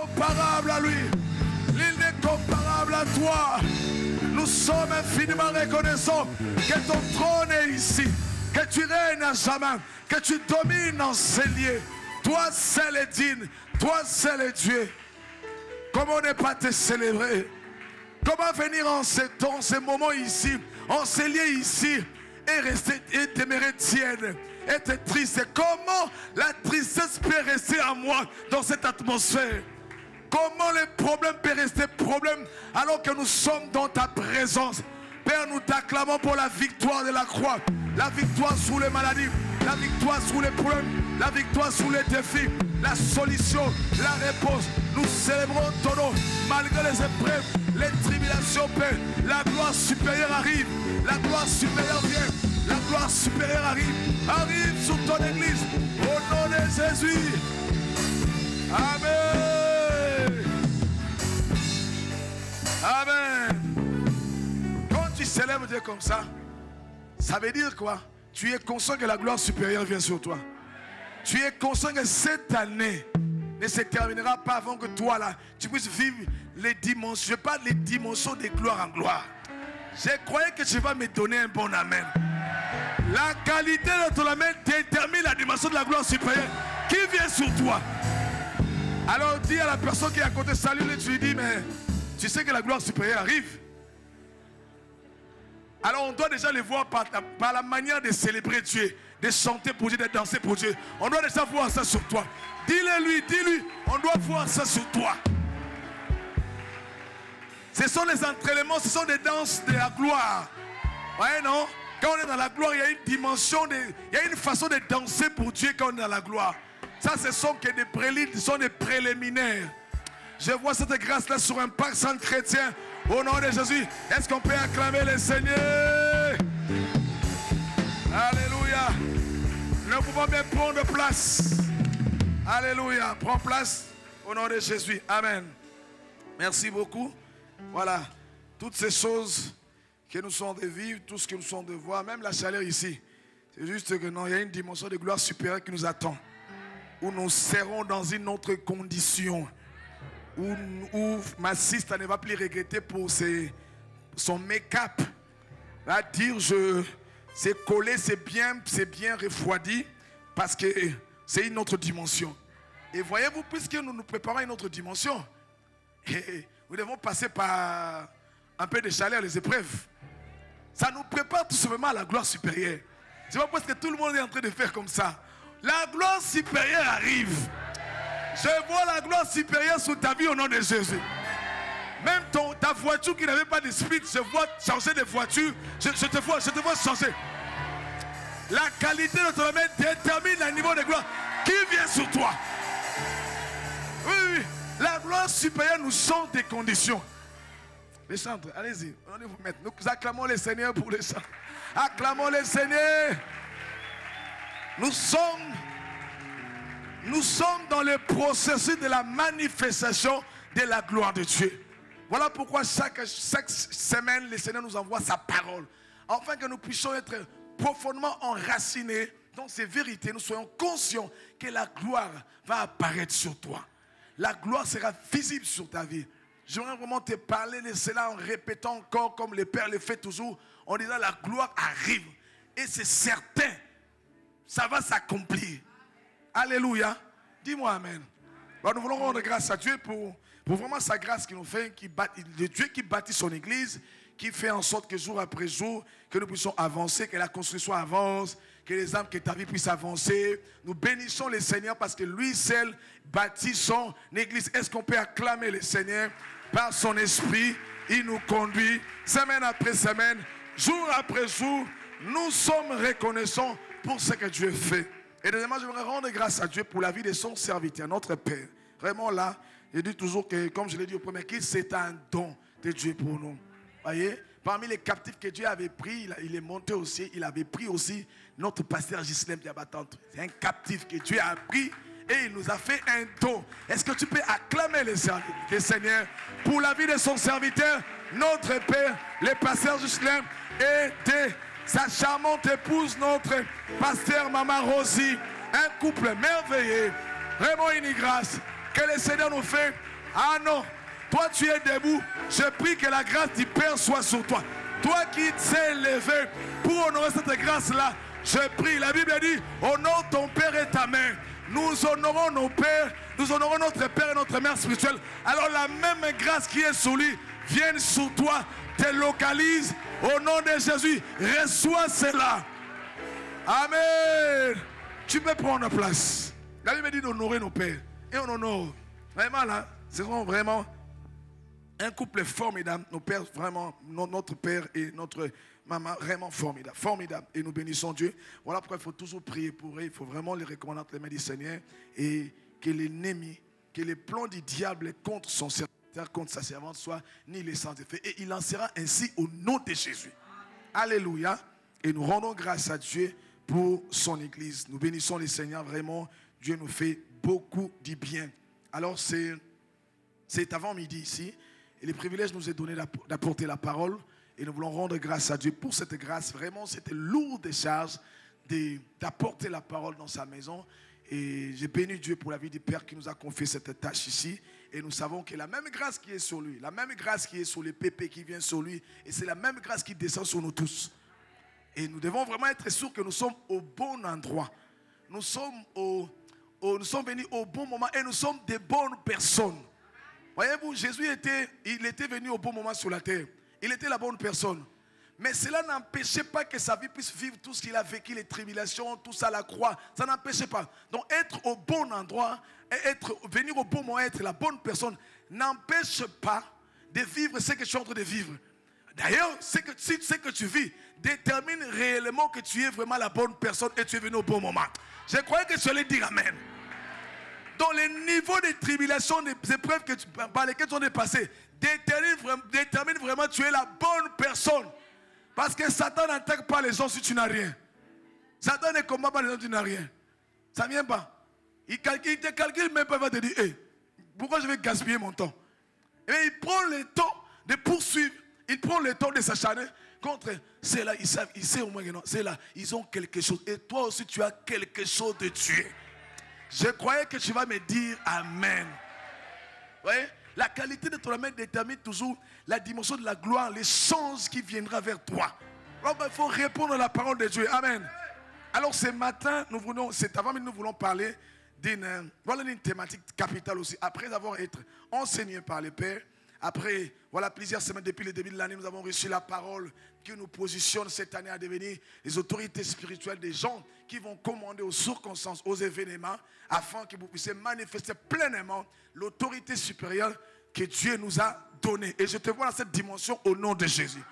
comparable à lui. Il n'est comparable à toi. Nous sommes infiniment reconnaissants que ton trône est ici, que tu règnes à jamais, que tu domines en ces lieux. Toi seul est digne, toi seul est Dieu. Comment ne pas te célébrer? Comment venir en ces moments ici, en ces lieux ici, et rester et demeurer tiède, être triste? Comment la tristesse peut rester à moi dans cette atmosphère? Comment les problèmes peuvent rester problèmes alors que nous sommes dans ta présence? Père, nous t'acclamons pour la victoire de la croix, la victoire sur les maladies, la victoire sur les problèmes, la victoire sur les défis, la solution, la réponse. Nous célébrons ton nom malgré les épreuves, les tribulations, Père. La gloire supérieure arrive, la gloire supérieure vient, la gloire supérieure arrive sur ton église. Au nom de Jésus. Amen. Amen. Quand tu célèbres Dieu comme ça, ça veut dire quoi? Tu es conscient que la gloire supérieure vient sur toi. Tu es conscient que cette année ne se terminera pas avant que toi là, tu puisses vivre les dimensions. Je parle des dimensions de gloire en gloire. Je croyais que tu vas me donner un bon amen. La qualité de ton amen détermine la dimension de la gloire supérieure qui vient sur toi. Alors dis à la personne qui est à côté, salut, tu lui dis, mais tu sais que la gloire supérieure arrive. Alors on doit déjà le voir par la manière de célébrer Dieu, de chanter pour Dieu, de danser pour Dieu. On doit déjà voir ça sur toi. Dis-le lui, dis-lui, on doit voir ça sur toi. Ce sont les entraînements, ce sont des danses de la gloire. Ouais, non? Quand on est dans la gloire, il y a une dimension, il y a une façon de danser pour Dieu quand on est dans la gloire. Ça, ce sont que des préludes, ce sont des préliminaires. Je vois cette grâce-là sur un parc sans chrétien. Au nom de Jésus, est-ce qu'on peut acclamer le Seigneur? Alléluia. Nous pouvons bien prendre place. Alléluia. Prends place au nom de Jésus. Amen. Merci beaucoup. Voilà. Toutes ces choses que nous sommes de vivre, tout ce que nous sommes de voir, même la chaleur ici. C'est juste que non, il y a une dimension de gloire supérieure qui nous attend. Où nous serons dans une autre condition. Où ma sister ne va plus regretter pour son make-up. Va dire, c'est collé, c'est bien refroidi, parce que c'est une autre dimension. Et voyez-vous, puisque nous nous préparons à une autre dimension, et nous devons passer par un peu de chaleur, les épreuves. Ça nous prépare tout simplement à la gloire supérieure. C'est pas parce que tout le monde est en train de faire comme ça. La gloire supérieure arrive. Je vois la gloire supérieure sur ta vie au nom de Jésus. Même ta voiture qui n'avait pas d'esprit, je vois changer de voiture. Je te vois changer. La qualité de ton domaine détermine le niveau de gloire qui vient sur toi. Oui. La gloire supérieure nous change des conditions. Les chantres, allez-y. Allez vous mettre. Nous acclamons le Seigneur pour les chants. Acclamons le Seigneur. Nous sommes dans le processus de la manifestation de la gloire de Dieu. Voilà pourquoi chaque semaine, le Seigneur nous envoie sa parole. Afin que nous puissions être profondément enracinés dans ces vérités. Nous soyons conscients que la gloire va apparaître sur toi. La gloire sera visible sur ta vie. J'aimerais vraiment te parler de cela en répétant encore comme le Père le fait toujours. En disant la gloire arrive. Et c'est certain. Ça va s'accomplir. Alléluia. Dis-moi Amen. Alors nous voulons rendre grâce à Dieu pour vraiment sa grâce qui nous fait, le Dieu qui bâtit son église, qui fait en sorte que jour après jour, que nous puissions avancer, que la construction avance, que les âmes, que ta vie puisse avancer. Nous bénissons le Seigneur parce que lui seul bâtit son église. Est-ce qu'on peut acclamer le Seigneur par son esprit? Il nous conduit semaine après semaine, jour après jour. Nous sommes reconnaissants pour ce que Dieu fait. Et deuxièmement, je voudrais rendre grâce à Dieu pour la vie de son serviteur, notre Père. Vraiment là, je dis toujours que, comme je l'ai dit au premier qui, c'est un don de Dieu pour nous. Voyez, parmi les captifs que Dieu avait pris, il est monté aussi, il avait pris aussi notre pasteur Gislain Diabatante. C'est un captif que Dieu a pris et il nous a fait un don. Est-ce que tu peux acclamer le Seigneur pour la vie de son serviteur, notre Père, le pasteur Gislain et de sa charmante épouse, notre pasteur Maman Rosie, un couple merveilleux, vraiment une grâce que le Seigneur nous fait Ah non. Toi, tu es debout. Je prie que la grâce du Père soit sur toi. Toi qui t'es levé pour honorer cette grâce-là, je prie. La Bible dit, honore ton Père et ta mère. Nous honorons nos pères, nous honorons notre Père et notre Mère spirituelle. Alors la même grâce qui est sur lui vienne sur toi, te localise. Au nom de Jésus, reçois cela. Amen. Tu peux prendre place. La Bible dit d'honorer nos pères. Et on honore. Vraiment là, c'est vraiment un couple formidable. Nos pères, vraiment, notre père et notre maman, vraiment formidable. Formidable. Et nous bénissons Dieu. Voilà pourquoi il faut toujours prier pour eux. Il faut vraiment les recommander entre les mains du Seigneur. Et que l'ennemi, que les plans du diable contre son serviteur, contre sa servante, soient nihilés sans effet. Et il en sera ainsi au nom de Jésus. Alléluia. Et nous rendons grâce à Dieu pour son Église. Nous bénissons le Seigneur. Vraiment, Dieu nous fait beaucoup du bien. Alors, c'est avant midi ici. Et le privilège nous est donné d'apporter la parole. Et nous voulons rendre grâce à Dieu pour cette grâce. Vraiment, c'était lourd de charge d'apporter la parole dans sa maison. Et j'ai béni Dieu pour la vie du Père qui nous a confié cette tâche ici. Et nous savons que la même grâce qui est sur lui, la même grâce qui est sur les pépés qui vient sur lui, et c'est la même grâce qui descend sur nous tous. Et nous devons vraiment être sûrs que nous sommes au bon endroit. Nous sommes venus au bon moment et nous sommes des bonnes personnes. Voyez-vous, Jésus était venu au bon moment sur la terre. Il était la bonne personne. Mais cela n'empêchait pas que sa vie puisse vivre tout ce qu'il a vécu, les tribulations, tout ça, la croix. Ça n'empêchait pas. Donc être au bon endroit, et venir au bon moment, être la bonne personne, n'empêche pas de vivre ce que tu es en train de vivre. D'ailleurs, ce que tu vis détermine réellement que tu es vraiment la bonne personne et tu es venu au bon moment. Je croyais que tu allais dire Amen. Dans les niveaux de tribulation, des épreuves par lesquelles tu es passé, détermine vraiment que tu es la bonne personne. Parce que Satan n'attaque pas les gens si tu n'as rien. Satan ne combat pas les gens si tu n'as rien. Ça ne vient pas. Il te calcule même pas, il va te dire, hey, pourquoi je vais gaspiller mon temps? Et il prend le temps de poursuivre. Il prend le temps de s'acharner contre ceux-là. Ils savent au moins que non. Ceux-là, ils ont quelque chose. Et toi aussi, tu as quelque chose de Dieu. Je croyais que tu vas me dire Amen. Vous voyez? La qualité de ton Amen détermine toujours la dimension de la gloire, les chances qui viendra vers toi. Alors, il faut répondre à la parole de Dieu. Amen. Alors, ce matin, cet avant-midi, nous voulons parler d'une thématique capitale aussi. Après avoir été enseigné par les pères, après plusieurs semaines depuis le début de l'année, nous avons reçu la parole qui nous positionne cette année à devenir les autorités spirituelles des gens qui vont commander aux circonstances, aux événements, afin que vous puissiez manifester pleinement l'autorité supérieure que Dieu nous a donnée. Et je te vois dans cette dimension au nom de Jésus.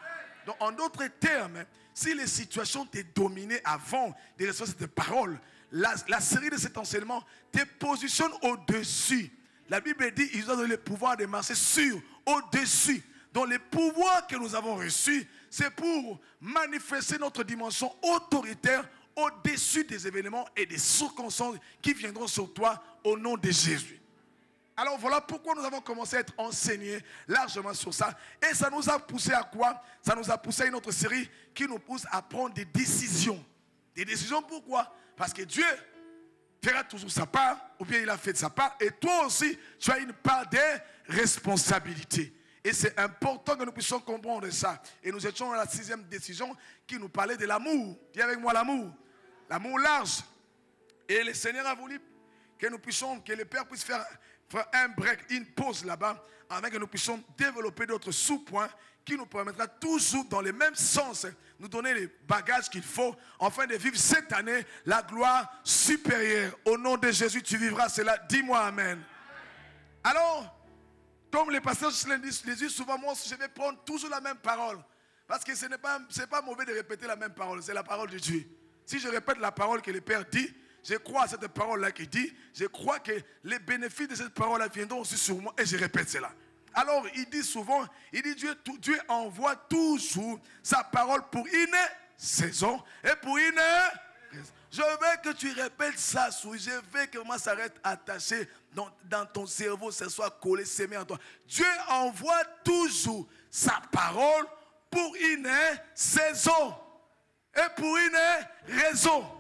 Donc, en d'autres termes, si les situations t'ont dominé avant de recevoir cette parole, la série de cet enseignement te positionne au-dessus. La Bible dit qu'ils ont donné le pouvoir de marcher sur, au-dessus. Donc, les pouvoirs que nous avons reçus, c'est pour manifester notre dimension autoritaire au-dessus des événements et des circonstances qui viendront sur toi au nom de Jésus. Alors voilà pourquoi nous avons commencé à être enseignés largement sur ça. Et ça nous a poussé à quoi? Ça nous a poussé à une autre série qui nous pousse à prendre des décisions. Des décisions pourquoi? Parce que Dieu fera toujours sa part, ou bien il a fait de sa part. Et toi aussi, tu as une part de responsabilité. Et c'est important que nous puissions comprendre ça. Et nous étions dans la 6e décision qui nous parlait de l'amour. Dis avec moi l'amour. L'amour large. Et le Seigneur a voulu que nous puissions, que le Père puisse faire un break, une pause là-bas, afin que nous puissions développer d'autres sous-points qui nous permettra toujours dans le même sens, nous donner les bagages qu'il faut, afin de vivre cette année la gloire supérieure. Au nom de Jésus, tu vivras cela. Dis-moi Amen. Alors, comme les pasteurs le disent souvent, moi je vais prendre toujours la même parole. Parce que ce n'est pas mauvais de répéter la même parole, c'est la parole de Dieu. Si je répète la parole que le Père dit, je crois à cette parole-là qui dit, je crois que les bénéfices de cette parole-là viendront aussi sur moi et je répète cela. Alors, il dit souvent, Dieu envoie toujours sa parole pour une saison et pour une raison. Je veux que tu répètes ça, je veux que moi ça reste attaché dans ton cerveau, ça soit collé, sémé en toi. Dieu envoie toujours sa parole pour une saison et pour une raison.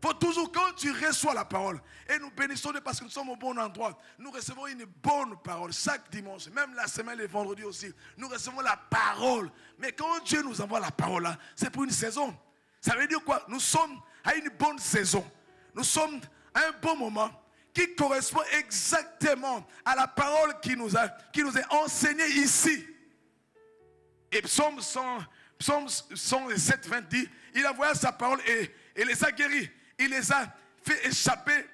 faut toujours, quand tu reçois la parole, et nous bénissons Dieu parce que nous sommes au bon endroit, nous recevons une bonne parole chaque dimanche, même la semaine, les vendredis aussi, nous recevons la parole. Mais quand Dieu nous envoie la parole là, c'est pour une saison. Ça veut dire quoi? Nous sommes à une bonne saison. Nous sommes à un bon moment qui correspond exactement à la parole qui nous est enseignée ici. Et Psaume 107, 20 dit, il a envoyé sa parole et les a guéris. Il les a fait échapper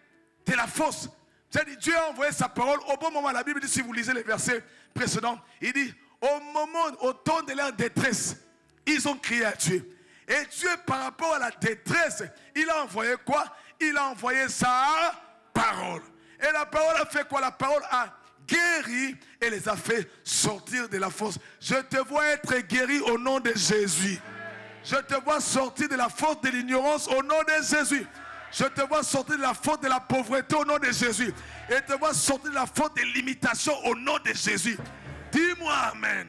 de la fosse. C'est-à-dire, Dieu a envoyé sa parole au bon moment. La Bible dit, si vous lisez les versets précédents, il dit, au temps de leur détresse, ils ont crié à Dieu. Et Dieu, par rapport à la détresse, il a envoyé quoi? Il a envoyé sa parole. Et la parole a fait quoi? La parole a guéri et les a fait sortir de la fosse. Je te vois être guéri au nom de Jésus. Je te vois sortir de la faute de l'ignorance au nom de Jésus. Je te vois sortir de la faute de la pauvreté au nom de Jésus. Et te vois sortir de la faute de l'imitation au nom de Jésus. Dis-moi Amen.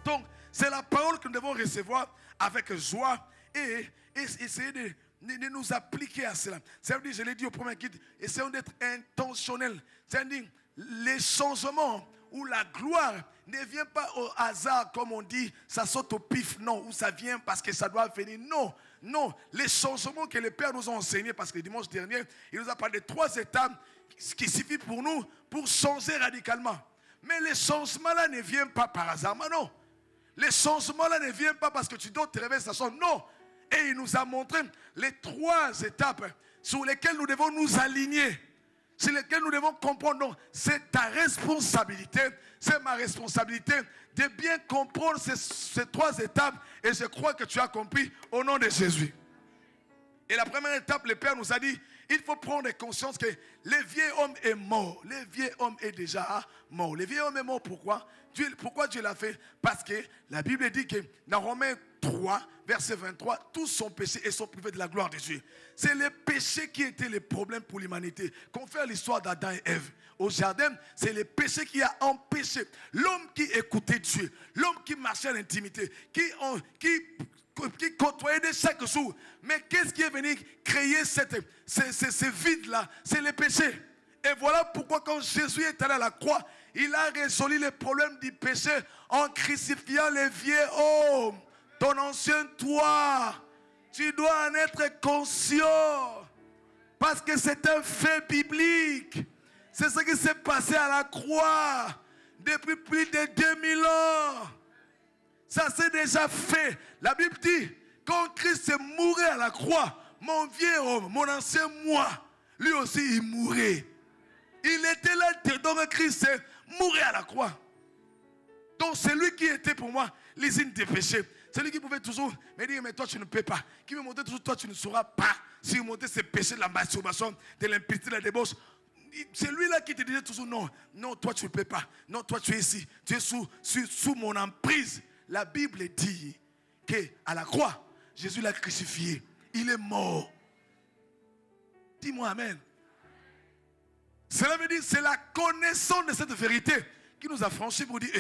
Donc, c'est la parole que nous devons recevoir avec joie et essayer de nous appliquer à cela. Ça veut dire, je l'ai dit au premier guide, essayons d'être intentionnels. C'est-à-dire, les changements ou la gloire ne vient pas au hasard, comme on dit, ça saute au pif, non, ou ça vient parce que ça doit venir, non, non, les changements que les pères nous ont enseignés, parce que le dimanche dernier, il nous a parlé de 3 étapes qui suffit pour nous, pour changer radicalement. Mais les changements là ne viennent pas par hasard, non. Les changements là ne viennent pas parce que tu dois te réveiller, ça change, non. Et il nous a montré les 3 étapes sur lesquelles nous devons nous aligner. C'est lesquels nous devons comprendre. Donc, c'est ta responsabilité, c'est ma responsabilité de bien comprendre ces 3 étapes. Et je crois que tu as compris au nom de Jésus. Et la première étape, le Père nous a dit, il faut prendre conscience que le vieil homme est mort. Le vieil homme est déjà mort. Le vieil homme est mort, pourquoi? Pourquoi Dieu l'a fait? Parce que la Bible dit que dans Romains 3, verset 23, tous sont péchés et sont privés de la gloire de Dieu. C'est le péché qui était le problème pour l'humanité. Confère l'histoire d'Adam et Ève. Au jardin, c'est le péché qui a empêché l'homme qui écoutait Dieu, l'homme qui marchait à l'intimité, qui côtoyait de chaque jour. Mais qu'est-ce qui est venu créer ce vide-là? C'est le péché. Et voilà pourquoi quand Jésus est allé à la croix, il a résolu le problème du péché en crucifiant le vieux homme. Ton ancien toi, tu dois en être conscient. Parce que c'est un fait biblique. C'est ce qui s'est passé à la croix depuis plus de 2000 ans. Ça s'est déjà fait. La Bible dit, quand Christ est mouru à la croix, mon vieux homme, mon ancien moi, lui aussi il mourait. Il était là dedans, Christ est mouru à la croix. Donc c'est lui qui était pour moi l'usine des péchés. C'est lui qui pouvait toujours me dire, mais toi tu ne peux pas. Qui me montrait toujours, toi tu ne sauras pas surmonter ces péchés de la masturbation, de l'impiété, de la débauche. C'est lui-là qui te disait toujours, non, non, toi tu ne peux pas. Non, toi tu es ici. Tu es sous mon emprise. La Bible dit qu'à la croix, Jésus l'a crucifié. Il est mort. Dis-moi Amen. Cela veut dire, c'est la connaissance de cette vérité qui nous a franchis pour dire,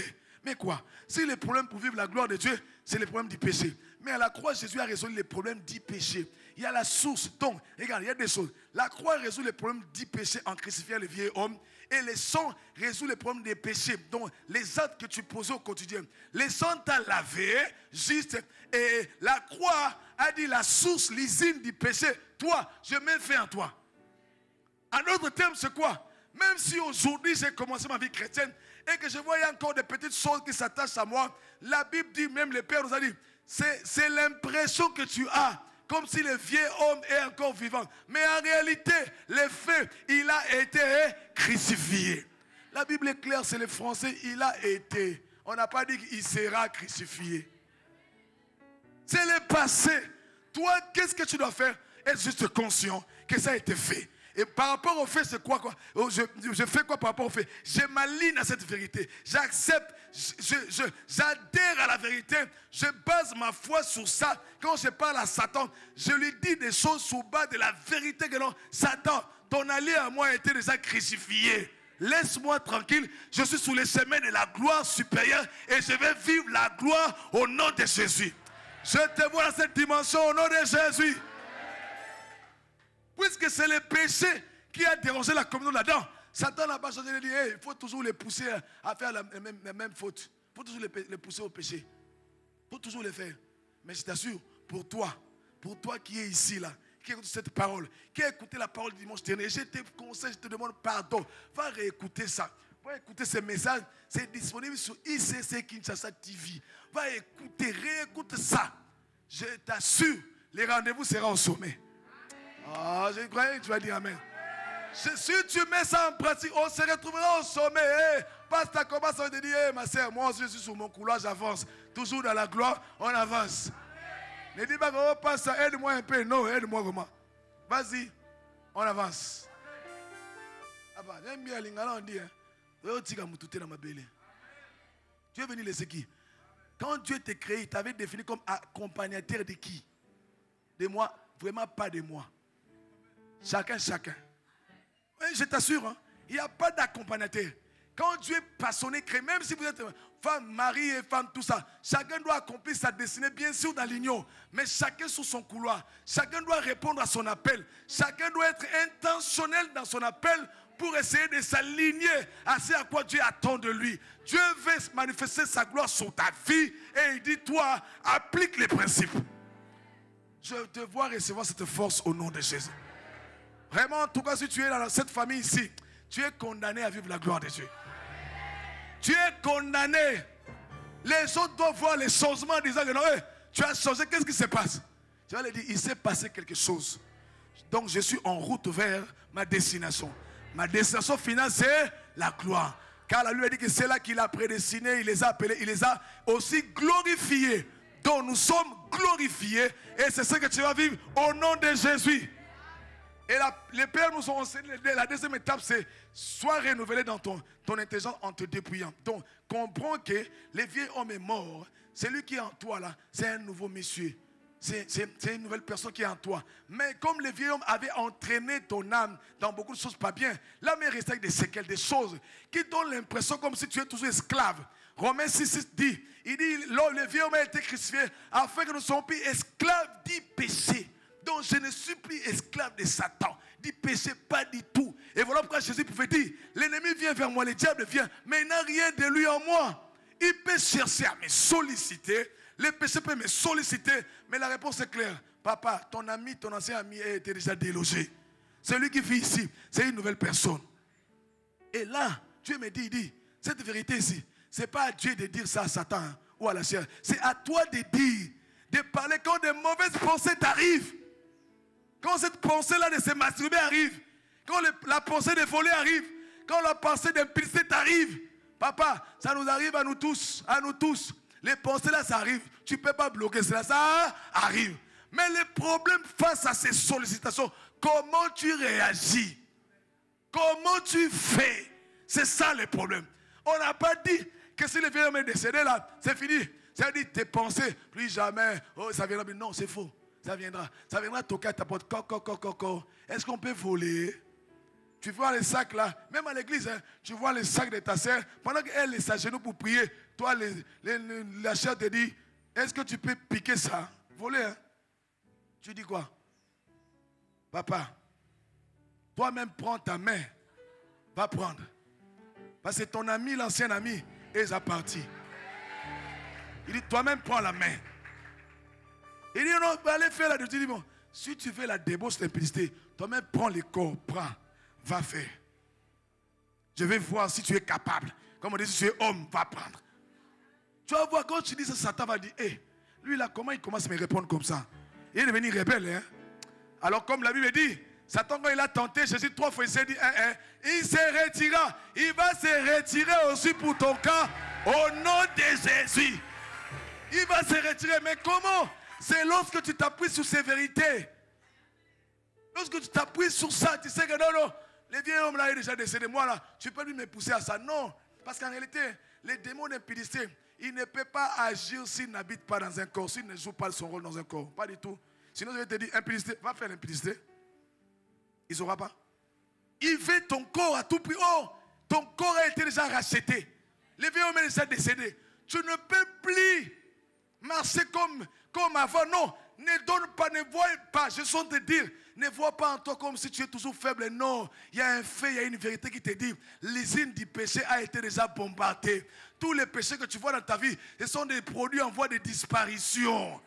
mais quoi? Si le problème pour vivre la gloire de Dieu, c'est le problème du péché. Mais à la croix, Jésus a résolu les problèmes du péché. Il y a la source. Donc, regarde, il y a des choses. La croix résout les problèmes du péché en crucifiant le vieil homme. Et le sang résout les problèmes des péchés. Donc, les actes que tu posais au quotidien. Le sang t'a lavé, juste. Et la croix a dit la source, l'usine du péché. Toi, je mets fin à toi. En d'autres termes, c'est quoi? Même si aujourd'hui j'ai commencé ma vie chrétienne et que je voyais encore des petites choses qui s'attachent à moi, la Bible dit, même le Père nous a dit, c'est l'impression que tu as, comme si le vieux homme est encore vivant. Mais en réalité, le fait, il a été crucifié. La Bible est claire, c'est le français, il a été. On n'a pas dit qu'il sera crucifié. C'est le passé. Toi, qu'est-ce que tu dois faire? Être juste conscient que ça a été fait. Et par rapport au fait, c'est quoi? Je fais quoi par rapport au fait? Je m'aligne à cette vérité. J'accepte, j'adhère à la vérité. Je base ma foi sur ça. Quand je parle à Satan, je lui dis des choses sur base de la vérité que non. Satan, ton allié à moi a été déjà crucifié. Laisse-moi tranquille. Je suis sous les chemins de la gloire supérieure et je vais vivre la gloire au nom de Jésus. Je te vois dans cette dimension au nom de Jésus. Puisque c'est le péché qui a dérangé la communion là-dedans. Satan n'a pas changé. Il dit, hey, il faut toujours les pousser à faire la même faute. Il faut toujours les pousser au péché. Il faut toujours les faire. Mais je t'assure, pour toi qui es ici, là, qui écoute cette parole, qui a écouté la parole du dimanche dernier, je te conseille, je te demande pardon. Va réécouter ça. Va écouter ce message. C'est disponible sur ICC Kinshasa TV. Va écouter, réécoute ça. Je t'assure, les rendez-vous seront au sommet. Ah, je croyais que tu vas dire amen. Si tu mets ça en pratique, on se retrouvera au sommet. Hey, pasteur commence à te dire, hey, ma soeur, moi aussi je suis sur mon couloir, j'avance. Toujours dans la gloire, on avance. Ne dis pas, oh pasteur, aide-moi un peu. Non, aide-moi vraiment. Vas-y, on avance. Ah bah, j'aime bien l'ingala, on dit, tu es venu laisser qui? Quand Dieu t'a créé, il t'avait défini comme accompagnateur de qui? De moi, vraiment pas de moi. Chacun. Oui, je t'assure, hein, il n'y a pas d'accompagnateur. Quand Dieu est passionné, créé, même si vous êtes femme, mari et femme, tout ça, chacun doit accomplir sa destinée, bien sûr, dans l'union, mais chacun sur son couloir. Chacun doit répondre à son appel. Chacun doit être intentionnel dans son appel pour essayer de s'aligner à ce à quoi Dieu attend de lui. Dieu veut manifester sa gloire sur ta vie et il dit, toi, applique les principes. Je te vois recevoir cette force au nom de Jésus. Vraiment, en tout cas, si tu es dans cette famille ici, tu es condamné à vivre la gloire de Dieu. Tu es condamné. Les autres doivent voir les changements en disant que non, tu as changé, qu'est-ce qui se passe? Tu vas leur dire, il s'est passé quelque chose. Donc je suis en route vers ma destination. Ma destination finale, c'est la gloire. Car la lui a dit que c'est là qu'il a prédestiné, il les a appelés, il les a aussi glorifiés. Donc nous sommes glorifiés et c'est ce que tu vas vivre au nom de Jésus. Et les pères nous ont enseigné, la deuxième étape, c'est sois renouvelé dans ton intelligence en te dépouillant. Donc, comprends que le vieil homme est mort. Celui qui est en toi, là, c'est un nouveau monsieur. C'est une nouvelle personne qui est en toi. Mais comme le vieil homme avait entraîné ton âme dans beaucoup de choses pas bien, l'âme est restée avec des séquelles, des choses qui donnent l'impression comme si tu es toujours esclave. Romains 6,6 dit, il dit, le vieil homme a été crucifié afin que nous ne soyons plus esclaves du péché. Donc je ne suis plus esclave de Satan, du péché, pas du tout. Et voilà pourquoi Jésus pouvait dire, l'ennemi vient vers moi, le diable vient, mais il n'a rien de lui en moi. Il peut chercher à me solliciter, le péché peut me solliciter, mais la réponse est claire. Papa, ton ami, ton ancien ami était déjà délogé. Celui qui vit ici, c'est une nouvelle personne. Et là, Dieu me dit, il dit, cette vérité ici, ce n'est pas à Dieu de dire ça à Satan ou à la chair. C'est à toi de dire, de parler quand de mauvaises pensées t'arrivent. Quand cette pensée-là de se masturber arrive, quand la pensée de voler arrive, quand la pensée d'impudicité t'arrive, papa, ça nous arrive à nous tous, Les pensées-là, ça arrive. Tu ne peux pas bloquer cela, ça arrive. Mais le problème face à ces sollicitations, comment tu réagis? Comment tu fais? C'est ça le problème. On n'a pas dit que si le vieil homme est décédé là, c'est fini. C'est-à-dire tes pensées, plus jamais, oh ça viendra. Non, c'est faux. Ça viendra toquer à ta porte. Est-ce qu'on peut voler? Tu vois les sacs là, même à l'église, hein, tu vois les sacs de ta sœur, pendant qu'elle est s'agenouille pour prier, toi, la chair te dit, est-ce que tu peux piquer ça? Voler, hein? Tu dis quoi? Papa, toi-même prends ta main, va prendre. Parce que ton ami, l'ancien ami, est parti. Il dit, toi-même prends la main. Il dit, non, allez faire la débauche. Bon, si tu fais la débauche, l'impudicité, toi-même prends le corps, prends, va faire. Je vais voir si tu es capable. Comme on dit, si tu es homme, va prendre. Tu vas voir, quand tu dis ça, Satan va dire, hé, lui là, comment il commence à me répondre comme ça? Il est devenu rebelle, hein? Alors, comme la Bible dit, Satan, quand il a tenté Jésus 3 fois, il s'est dit, il se retira. Il va se retirer aussi pour ton cas, au nom de Jésus. Il va se retirer, mais comment? C'est lorsque tu t'appuies sur ces vérités. Lorsque tu t'appuies sur ça, tu sais que non, le vieil homme là est déjà décédé. Moi là, tu peux lui me pousser à ça. Non, parce qu'en réalité, les démons d'impudicité, il ne peut pas agir s'il n'habite pas dans un corps, s'il ne joue pas son rôle dans un corps. Pas du tout. Sinon, je vais te dire, impudicité, va faire l'impudicité. Il ne saura pas. Il veut ton corps à tout prix. Oh, ton corps a été déjà racheté. Le vieil homme est déjà décédé. Tu ne peux plus Marcher comme avant. Non, ne donne pas, ne vois pas. Je sens te dire, ne vois pas en toi comme si tu es toujours faible. Non, il y a un fait, il y a une vérité qui te dit, l'usine du péché a été déjà bombardée. Tous les péchés que tu vois dans ta vie, ce sont des produits en voie de disparition.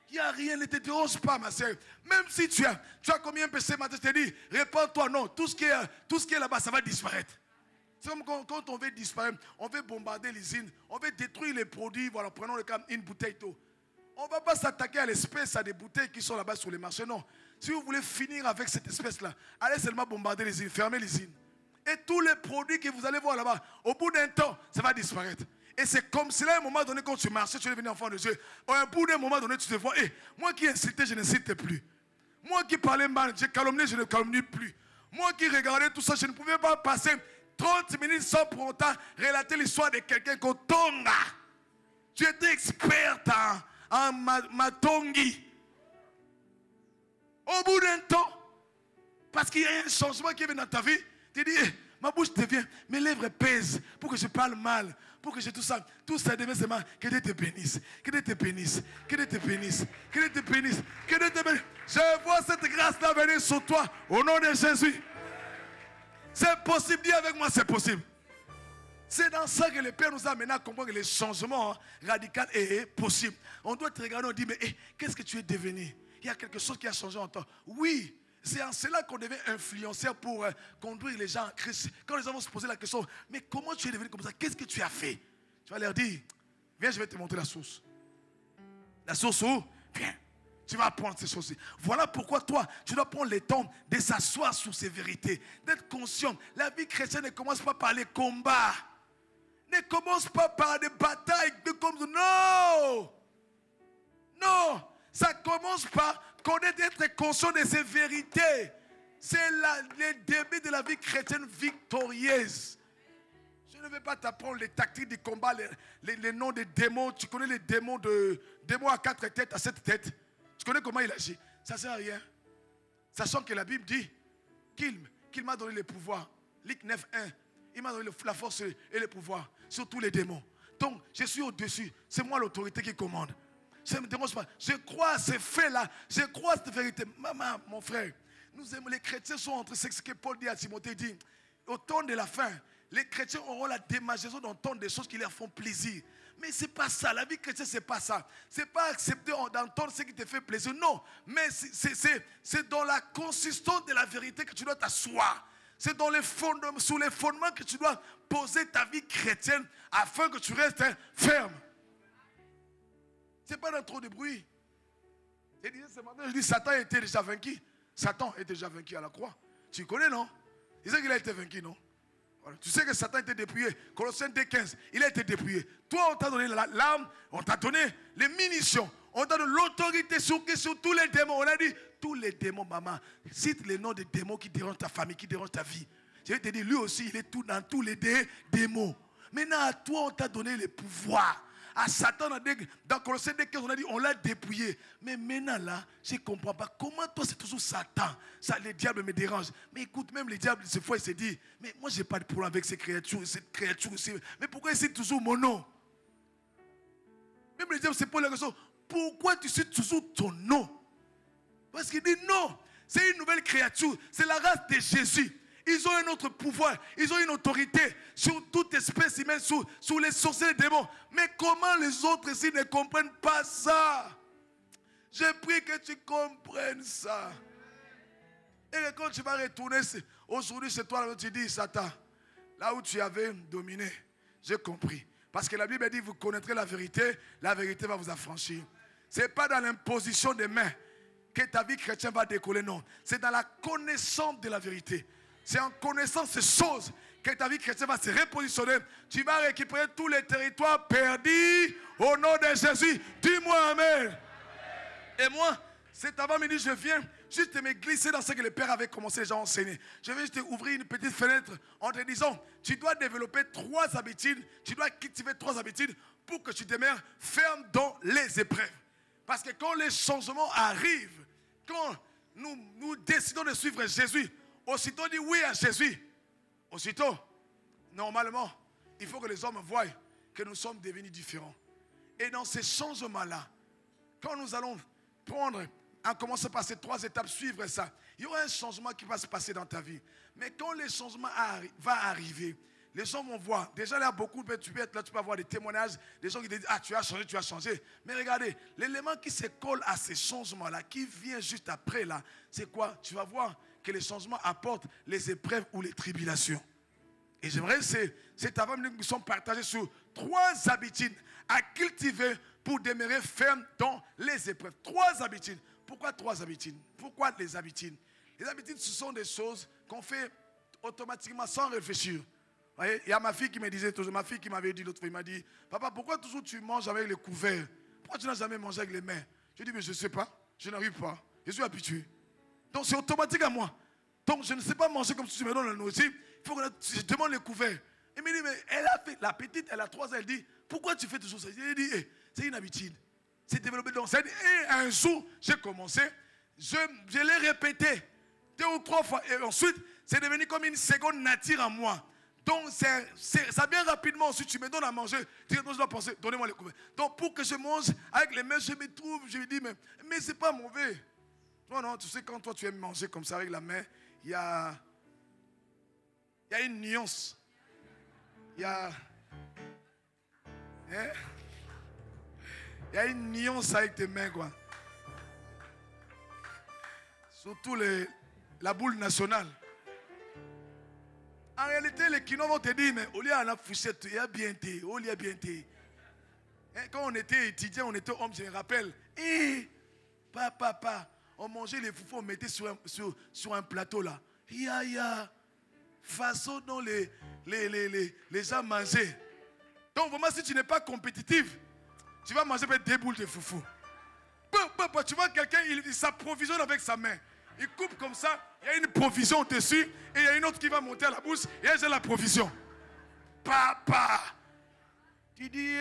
Il n'y a rien, ne te dérange pas, ma soeur. Même si tu as combien de péchés, je te dis, répands-toi. Non, tout ce qui est là-bas, ça va disparaître. C'est comme quand on veut disparaître, on veut bombarder l'usine, on veut détruire les produits. Voilà, prenons le cas, une bouteille d'eau. On ne va pas s'attaquer à l'espèce, à des bouteilles qui sont là-bas sur les marchés. Non. Si vous voulez finir avec cette espèce-là, allez seulement bombarder l'usine, fermez l'usine. Et tous les produits que vous allez voir là-bas, au bout d'un temps, ça va disparaître. Et c'est comme si là, à un moment donné, quand tu marchais, tu es devenu enfant de Dieu. Au bout d'un moment donné, tu te vois, moi qui insultais, je n'incite plus. Moi qui parlais mal, j'ai calomnié, je ne calomnie plus. Moi qui regardais tout ça, je ne pouvais pas passer 30 minutes sans pour autant relater l'histoire de quelqu'un qu'on tonga. Tu étais experte en matongi. Au bout d'un temps, parce qu'il y a un changement qui vient dans ta vie, tu dis, ma bouche devient, mes lèvres pèsent pour que je parle mal, pour que je tout ça devient seulement que Dieu te bénisse, que Dieu te bénisse, que Dieu te bénisse, que Dieu te bénisse, que Dieu te bénisse. Je vois cette grâce-là venir sur toi au nom de Jésus. C'est possible, dis avec moi, c'est possible. C'est dans ça que le Père nous a amené à comprendre que le changement radical est possible. On doit te regarder, on dit, mais qu'est-ce que tu es devenu? Il y a quelque chose qui a changé en toi. Oui, c'est en cela qu'on devient influenceur pour conduire les gens à Christ. Quand les gens vont se poser la question, mais comment tu es devenu comme ça? Qu'est-ce que tu as fait? Tu vas leur dire, viens, je vais te montrer la source. La source où? Viens. Tu vas apprendre ces choses-ci. Voilà pourquoi toi, tu dois prendre le temps de s'asseoir sur ces vérités, d'être conscient. La vie chrétienne ne commence pas par les combats. Ne commence pas par des batailles comme ça. Non! Non! Ça commence par connaître, être conscient de ces vérités. C'est le début de la vie chrétienne victorieuse. Je ne vais pas t'apprendre les tactiques du combat, les noms des démons. Tu connais les démons à 4 têtes, à 7 têtes. Tu connais comment il agit? Ça ne sert à rien. Sachant que la Bible dit qu'il m'a donné le pouvoir. Luc 9, 1. Il m'a donné la force et le pouvoir sur tous les démons. Donc, je suis au-dessus. C'est moi l'autorité qui commande. Ça ne me dérange pas. Je crois à ces faits-là. Je crois à cette vérité. Maman, mon frère, nous aimons, les chrétiens sont entre ce que Paul dit à Timothée. Il dit, au temps de la fin, les chrétiens auront la démangeaison d'entendre des choses qui leur font plaisir. Mais ce n'est pas ça. La vie chrétienne, ce n'est pas ça. Ce n'est pas accepter d'entendre ce qui te fait plaisir. Non. Mais c'est dans la consistance de la vérité que tu dois t'asseoir. C'est sous les fondements que tu dois poser ta vie chrétienne afin que tu restes ferme. Ce n'est pas dans trop de bruit. Je disais ce matin, je dis, Satan était déjà vaincu. Satan était déjà vaincu à la croix. Tu connais, non? Il sait qu'il a été vaincu, non? Voilà. Tu sais que Satan a été dépouillé. Colossiens 2,15, il a été dépouillé. Toi, on t'a donné l'arme, on t'a donné les munitions, on t'a donné l'autorité sur tous les démons. On a dit, tous les démons, maman, cite les noms des démons qui dérangent ta famille, qui dérangent ta vie. Je vais te dire, lui aussi, il est tout dans tous les démons. Maintenant, à toi, on t'a donné le pouvoir. À Satan, dans Colossiens 2,15, on a dit, on l'a dépouillé. Mais maintenant, là, je ne comprends pas. Comment toi, c'est toujours Satan? Ça, les diables me dérangent. Mais écoute, même les diables, ces fois, ils se disent, mais moi, je n'ai pas de problème avec cette créature aussi. Mais pourquoi ils citent toujours mon nom? Même les diables se posent la question, pourquoi tu cites toujours ton nom? Parce qu'il dit non, c'est une nouvelle créature, c'est la race de Jésus. Ils ont un autre pouvoir, ils ont une autorité sur toute espèce humaine, sur les sorciers et les démons. Mais comment les autres ici ne comprennent pas ça? Je prie que tu comprennes ça. Et quand tu vas retourner aujourd'hui chez toi, tu dis, Satan, là où tu avais dominé, j'ai compris. Parce que la Bible dit, vous connaîtrez la vérité va vous affranchir. Ce n'est pas dans l'imposition des mains que ta vie chrétienne va décoller, non. C'est dans la connaissance de la vérité. C'est en connaissant ces choses que ta vie chrétienne va se repositionner. Tu vas récupérer tous les territoires perdus au nom de Jésus. Dis-moi Amen. Et moi, cet avant-midi, je viens juste me glisser dans ce que le Père avait commencé déjà à enseigner. Je vais juste ouvrir une petite fenêtre en te disant, tu dois développer 3 habitudes, tu dois cultiver 3 habitudes pour que tu demeures ferme dans les épreuves. Parce que quand les changements arrivent, quand nous décidons de suivre Jésus, aussitôt dit oui à Jésus, aussitôt, normalement, il faut que les hommes voient que nous sommes devenus différents. Et dans ces changements-là, quand nous allons prendre, en commençant par ces 3 étapes, suivre ça, il y aura un changement qui va se passer dans ta vie. Mais quand le changement va arriver, les gens vont voir. Déjà, il y a beaucoup, tu peux être là, tu peux avoir des témoignages, des gens qui te disent, ah, tu as changé, tu as changé. Mais regardez, l'élément qui se colle à ces changements-là, qui vient juste après là, c'est quoi? Tu vas voir que les changements apportent les épreuves ou les tribulations. Et j'aimerais, c'est avant que nous puissions partager sur 3 habitudes à cultiver pour demeurer ferme dans les épreuves. 3 habitudes. Pourquoi 3 habitudes? Pourquoi les habitudes? Les habitudes, ce sont des choses qu'on fait automatiquement sans réfléchir. Vous voyez, il y a ma fille qui me disait toujours, ma fille qui m'avait dit l'autre fois, il m'a dit, papa, pourquoi toujours tu manges avec les couverts? Pourquoi tu n'as jamais mangé avec les mains? Je dis, mais je ne sais pas, je n'arrive pas, je suis habitué. Donc c'est automatique à moi. Donc je ne sais pas manger comme si tu me donnes la nourriture, il faut que je demande les couverts. Il me dit, mais elle a fait, la petite, elle a 3 ans, elle dit, pourquoi tu fais toujours ça? Je lui ai dit, c'est une habitude. C'est développé dans ça. Et un jour, j'ai commencé, je l'ai répété 2 ou 3 fois. Et ensuite, c'est devenu comme une seconde nature en moi. Donc, ça vient rapidement. Ensuite, tu me donnes à manger. Je dois penser, donnez-moi les couverts. Donc, pour que je mange avec les mains, je me trouve, je me dis, mais c'est pas mauvais. Non, non, tu sais, quand toi, tu aimes manger comme ça avec la main, il y a une nuance. Il y a une nuance avec tes mains, quoi. Surtout la boule nationale. En réalité, les Kinois vont te dire, mais au lieu de la fourchette, il y a bien été, au lieu bien été. Quand on était étudiant, on était homme, je me rappelle. Papa, on mangeait les foufous, on mettait sur un plateau là. Façon dont les gens mangeaient. Donc vraiment, si tu n'es pas compétitif, tu vas manger peut-être 2 boules de foufou. Tu vois quelqu'un, il s'approvisionne avec sa main. Il coupe comme ça, il y a une provision dessus, et il y a une autre qui va monter à la bouche, et elle, j'ai la provision. Papa! Tu dis,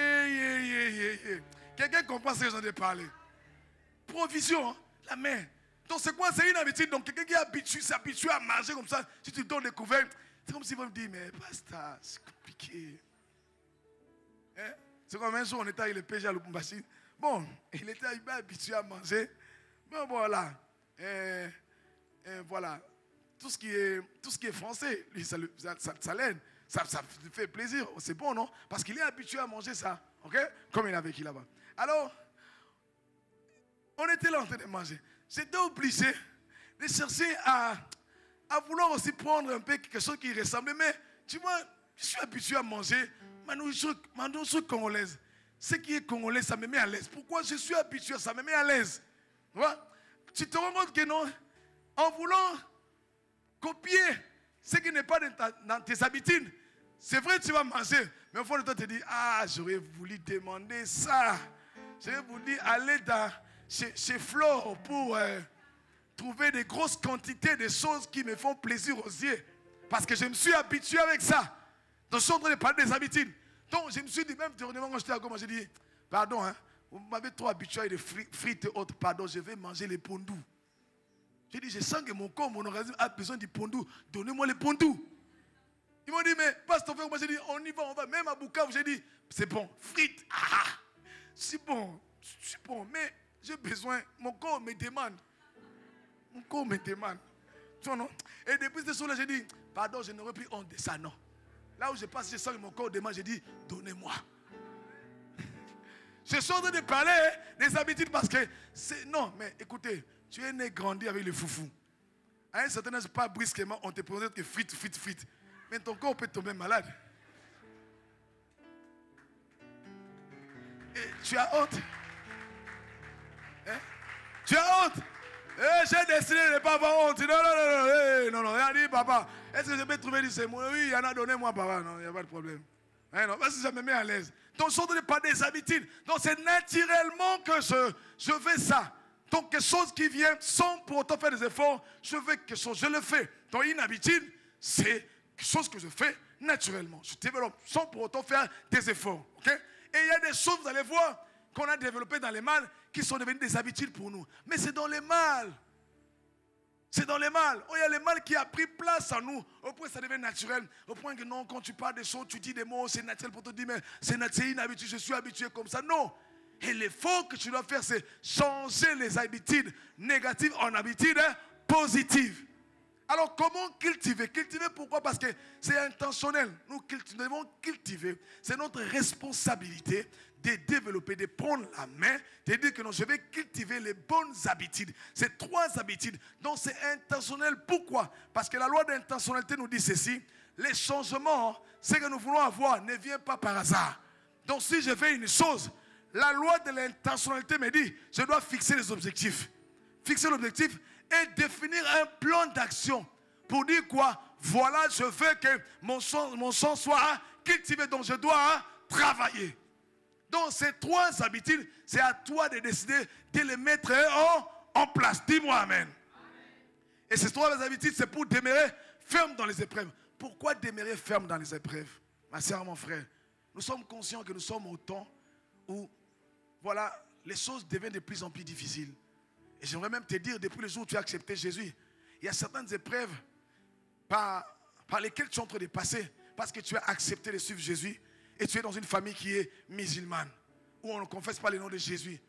quelqu'un comprend ce que j'en ai parlé. Provision, hein, la main. Donc c'est quoi? C'est une habitude. Donc quelqu'un qui s'habitue à manger comme ça, si tu donnes des couverts, c'est comme s'il va me dire, mais basta, c'est compliqué. Hein? C'est comme un jour, on était avec le PG à Lubumbashi. Bon, il était habitué à manger. Mais voilà. Voilà. Tout ce qui est français, lui, ça l'aide. Ça fait plaisir. C'est bon, non? Parce qu'il est habitué à manger ça. OK? Comme il a vécu là-bas. Alors, on était là en train de manger. J'étais obligé de chercher à vouloir aussi prendre un peu quelque chose qui ressemble. Mais, tu vois, je suis habitué à manger ma nourriture congolaise. Ce qui est congolais, ça me met à l'aise. Pourquoi je suis habitué, ça me met à l'aise. Tu vois? Tu te rends compte que non, en voulant copier ce qui n'est pas dans tes habitudes, c'est vrai que tu vas manger, mais au fond de toi, tu te dis, ah, j'aurais voulu demander ça. J'aurais voulu aller chez Flore pour trouver des grosses quantités de choses qui me font plaisir aux yeux. Parce que je me suis habitué avec ça. Donc, je suis en train de parler des habitudes. Donc, je me suis dit, même dernièrement, quand j'étais à Goma, j'ai dit, pardon, hein, vous m'avez trop habitué avec des frites et autres. Pardon, je vais manger les pondous. J'ai dit, je sens que mon corps, mon organisme a besoin du pondou. Donnez-moi les pondous. Ils m'ont dit, mais pasteur, moi j'ai dit, on y va, on va. Même à Bukavu, j'ai dit, c'est bon, frites. C'est bon, mais j'ai besoin, mon corps me demande. Mon corps me demande. Tu vois, non? Et depuis ce jour-là, j'ai dit, pardon, je n'aurais plus honte de ça, non. Là où je passe, je sens que mon corps demande, j'ai dit, donnez-moi. Je suis en train de parler des habitudes parce que non, mais écoutez, tu es né grandi avec le foufou. À un certain âge, pas brusquement, on te présente que frites. Mais ton corps peut tomber malade. Et tu as honte. Hein? Tu as honte. J'ai décidé de ne pas avoir honte. Non, il a dit, papa, est-ce que je peux trouver du sémoule? Oui, il y en a donné, moi, papa. Non, il n'y a pas de problème. Hein, non, parce que ça me met à l'aise. Donc, je ne suis pas des habitudes. Donc, c'est naturellement que je fais ça. Donc, quelque chose qui vient sans pour autant faire des efforts, je fais quelque chose, je le fais. Donc, une habitude, c'est quelque chose que je fais naturellement. Je développe sans pour autant faire des efforts. Okay? Et il y a des choses, vous allez voir, qu'on a développées dans les mal, qui sont devenues des habitudes pour nous. Mais c'est dans les mal. C'est dans les mal. Oh, il y a le mal qui a pris place en nous. Au point que ça devient naturel. Au point que non, quand tu parles des choses, tu dis des mots, c'est naturel pour te dire, mais c'est une habitude, je suis habitué comme ça. Non. Et l'effort que tu dois faire, c'est changer les habitudes négatives en habitudes positives. Alors, comment cultiver? Cultiver, pourquoi? Parce que c'est intentionnel. Nous devons cultiver. C'est notre responsabilité de développer, de prendre la main, de dire que non, je vais cultiver les bonnes habitudes. C'est 3 habitudes. Donc, c'est intentionnel. Pourquoi? Parce que la loi d'intentionnalité nous dit ceci. Les changements, ce que nous voulons avoir, ne vient pas par hasard. Donc, si je fais une chose, la loi de l'intentionnalité me dit, je dois fixer les objectifs. Fixer l'objectif et définir un plan d'action pour dire quoi? Voilà, je veux que mon sang soit cultivé, donc je dois travailler. Donc ces 3 habitudes, c'est à toi de décider de les mettre en place. Dis-moi amen. Et ces 3 habitudes, c'est pour demeurer ferme dans les épreuves. Pourquoi demeurer ferme dans les épreuves? Ma soeur, mon frère, nous sommes conscients que nous sommes au temps où, voilà, les choses deviennent de plus en plus difficiles. Et j'aimerais même te dire, depuis le jour où tu as accepté Jésus, il y a certaines épreuves par lesquelles tu es en train de passer parce que tu as accepté de suivre Jésus et tu es dans une famille qui est musulmane, où on ne confesse pas le nom de Jésus.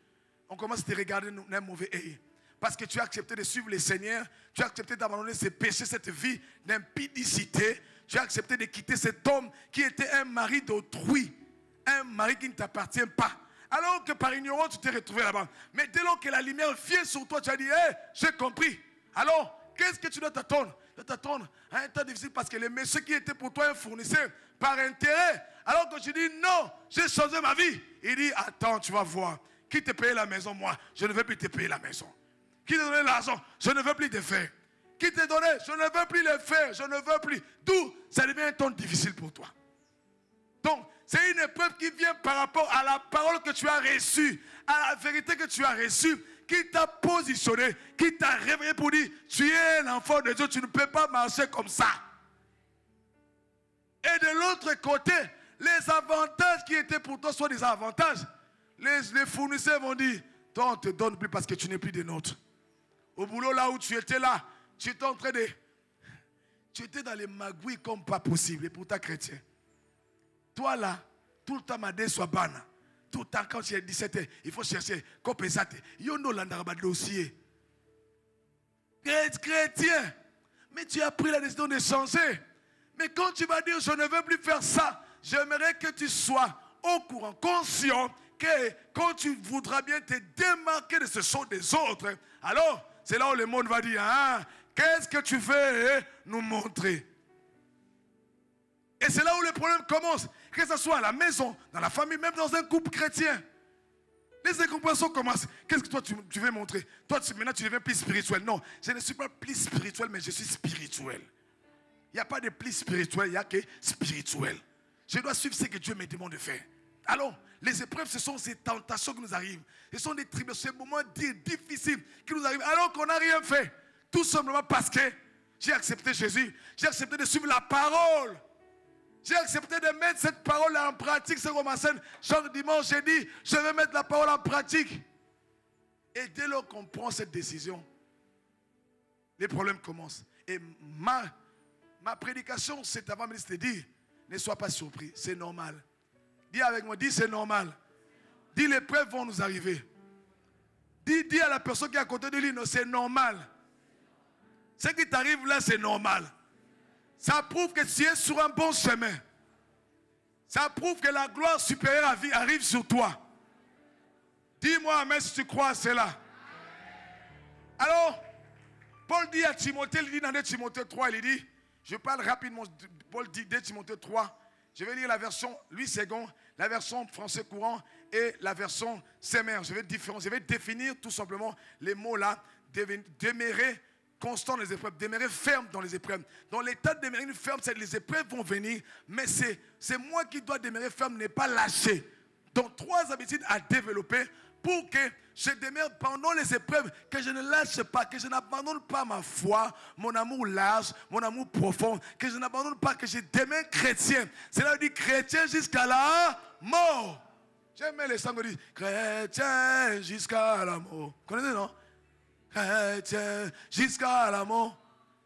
On commence à te regarder d'un mauvais œil. Parce que tu as accepté de suivre le Seigneur, tu as accepté d'abandonner ces péchés, cette vie d'impudicité, tu as accepté de quitter cet homme qui était un mari d'autrui, un mari qui ne t'appartient pas. Alors que par ignorance, tu t'es retrouvé là-bas. Mais dès lors que la lumière vient sur toi, tu as dit, hey, j'ai compris. Alors, qu'est-ce que tu dois t'attendre? Tu dois t'attendre à un temps difficile parce que les messieurs qui étaient pour toi un fournisseur par intérêt, alors que tu dis, non, j'ai changé ma vie. Il dit, attends, tu vas voir. Qui te paye la maison? Moi, je ne veux plus te payer la maison. Qui t'a donné l'argent? Je ne veux plus te faire. Qui t'a donné? Je ne veux plus le faire. Je ne veux plus. D'où ça devient un temps difficile pour toi. Donc, c'est une épreuve qui vient par rapport à la parole que tu as reçue, à la vérité que tu as reçue, qui t'a positionné, qui t'a réveillé pour dire, tu es l'enfant de Dieu, tu ne peux pas marcher comme ça. Et de l'autre côté, les avantages qui étaient pour toi sont des avantages. Les fournisseurs vont dire, toi on ne te donne plus parce que tu n'es plus des nôtres. Au boulot là où tu étais là, tu étais en train de... Tu étais dans les magouilles comme pas possible, et pourtant chrétien. Toi là, tout le temps ma soit banne. Tout le temps quand tu es 17 ans, il faut chercher compensate. Yono landaraba dossier. Chrétien, mais tu as pris la décision de changer. Mais quand tu vas dire je ne veux plus faire ça, j'aimerais que tu sois au courant, conscient que quand tu voudras bien te démarquer de ce sont des autres, alors c'est là où le monde va dire, ah, qu'est-ce que tu veux nous montrer? Et c'est là où le problème commence. Que ce soit à la maison, dans la famille, même dans un couple chrétien. Les incompréhensions commencent. Qu'est-ce que toi tu veux montrer? Toi, maintenant tu deviens plus spirituel. Non, je ne suis pas plus spirituel, mais je suis spirituel. Il n'y a pas de plus spirituel, il n'y a que spirituel. Je dois suivre ce que Dieu me demande de faire. Alors, les épreuves, ce sont ces tentations qui nous arrivent. Ce sont des tribulations, ces moments difficiles qui nous arrivent alors qu'on n'a rien fait. Tout simplement parce que j'ai accepté Jésus. J'ai accepté de suivre la parole. J'ai accepté de mettre cette parole en pratique. C'est comme ma scène. Chaque dimanche, j'ai dit, je vais mettre la parole en pratique. Et dès lors qu'on prend cette décision, les problèmes commencent. Et ma prédication, c'est avant-ministre de dire, ne sois pas surpris, c'est normal. Dis avec moi, dis c'est normal. Dis les preuves vont nous arriver. Dis à la personne qui est à côté de lui, non, c'est normal. Ce qui t'arrive là, c'est normal. Ça prouve que tu es sur un bon chemin. Ça prouve que la gloire supérieure arrive sur toi. Dis-moi, amen, si tu crois à cela. Alors, Paul dit à Timothée, il dit dans 2 Timothée 3, il dit, je parle rapidement, Paul dit 2 Timothée 3, je vais lire la version Louis II, la version français courant et la version Semer. Je vais définir tout simplement les mots là, demeurer constant dans les épreuves, demeurer ferme dans les épreuves. Dans l'état de demeurer ferme, c'est que les épreuves vont venir, mais c'est moi qui dois demeurer ferme, ne pas lâcher. Donc 3 habitudes à développer pour que je demeure pendant les épreuves, que je ne lâche pas, que je n'abandonne pas ma foi, mon amour large, mon amour profond, que je n'abandonne pas, que je demeure chrétien. C'est là où dit chrétien jusqu'à la mort. J'aime les sangs qui disent chrétien jusqu'à la mort. Vous connaissez, non? Chrétien jusqu'à la mort.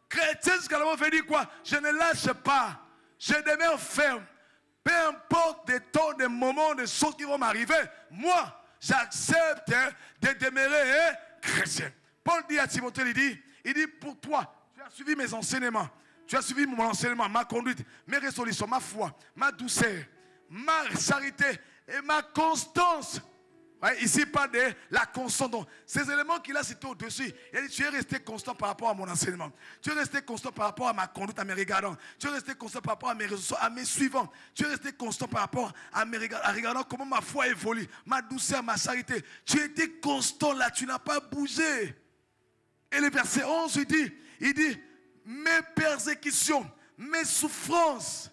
Chrétien jusqu'à la mort veut dire quoi? Je ne lâche pas. Je demeure ferme. Peu importe des temps, des moments, des choses qui vont m'arriver. Moi, j'accepte de demeurer chrétien. Paul dit à Timothée, il dit, pour toi, tu as suivi mes enseignements, tu as suivi mon enseignement, ma conduite, mes résolutions, ma foi, ma douceur, ma charité et ma constance. Ouais, ici, il parle de la constance. Donc, ces éléments qu'il a cités au-dessus, il a dit, tu es resté constant par rapport à mon enseignement. Tu es resté constant par rapport à ma conduite, à mes regardants. Tu es resté constant par rapport à mes résolutions, à mes suivants. Tu es resté constant par rapport à mes regardant comment ma foi évolue, ma douceur, ma charité. Tu étais constant là, tu n'as pas bougé. Et le verset 11, il dit, mes persécutions, mes souffrances,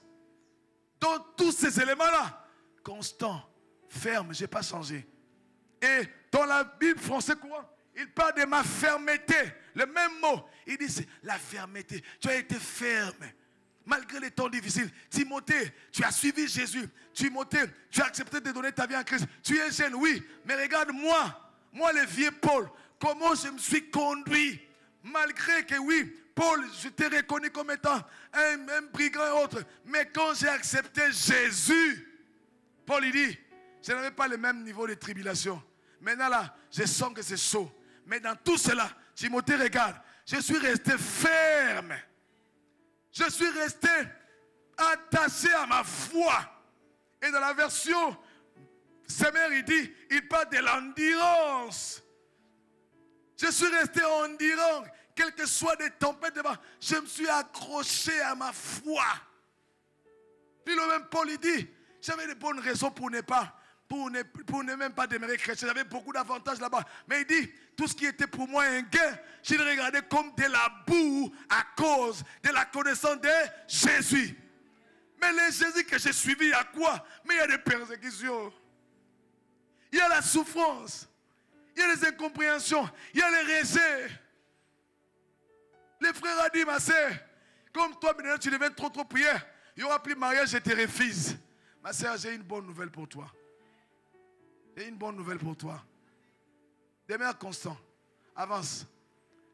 dans tous ces éléments-là, constant, ferme, je n'ai pas changé. Et dans la Bible française courant, il parle de ma fermeté. Le même mot, il dit c'est la fermeté. Tu as été ferme. Malgré les temps difficiles. Timothée, tu as suivi Jésus. Timothée, tu as accepté de donner ta vie à Christ. Tu es jeune, oui. Mais regarde-moi, moi le vieux Paul, comment je me suis conduit. Malgré que oui, Paul, je t'ai reconnu comme étant un brigand et autre. Mais quand j'ai accepté Jésus, Paul il dit, je n'avais pas le même niveau de tribulation. Maintenant là, je sens que c'est chaud. Mais dans tout cela, Timothée regarde, je suis resté ferme. Je suis resté attaché à ma foi. Et dans la version Semer, il parle de l'endurance. Je suis resté endurant, quelles que soient des tempêtes devant. Je me suis accroché à ma foi. Puis le même Paul, il dit, j'avais de bonnes raisons pour ne même pas demeurer chrétien. J'avais beaucoup d'avantages là-bas. Mais il dit, tout ce qui était pour moi un gain, je le regardais comme de la boue à cause de la connaissance de Jésus. Mais le Jésus que j'ai suivi, il y a quoi? Mais il y a des persécutions. Il y a la souffrance. Il y a les incompréhensions. Il y a les rejets. Les frères ont dit, ma soeur, comme toi, maintenant, tu deviens trop prier, il n'y aura plus de mariage, je te refuse. Ma soeur, j'ai une bonne nouvelle pour toi. J'ai une bonne nouvelle pour toi. Demeure constant. Avance.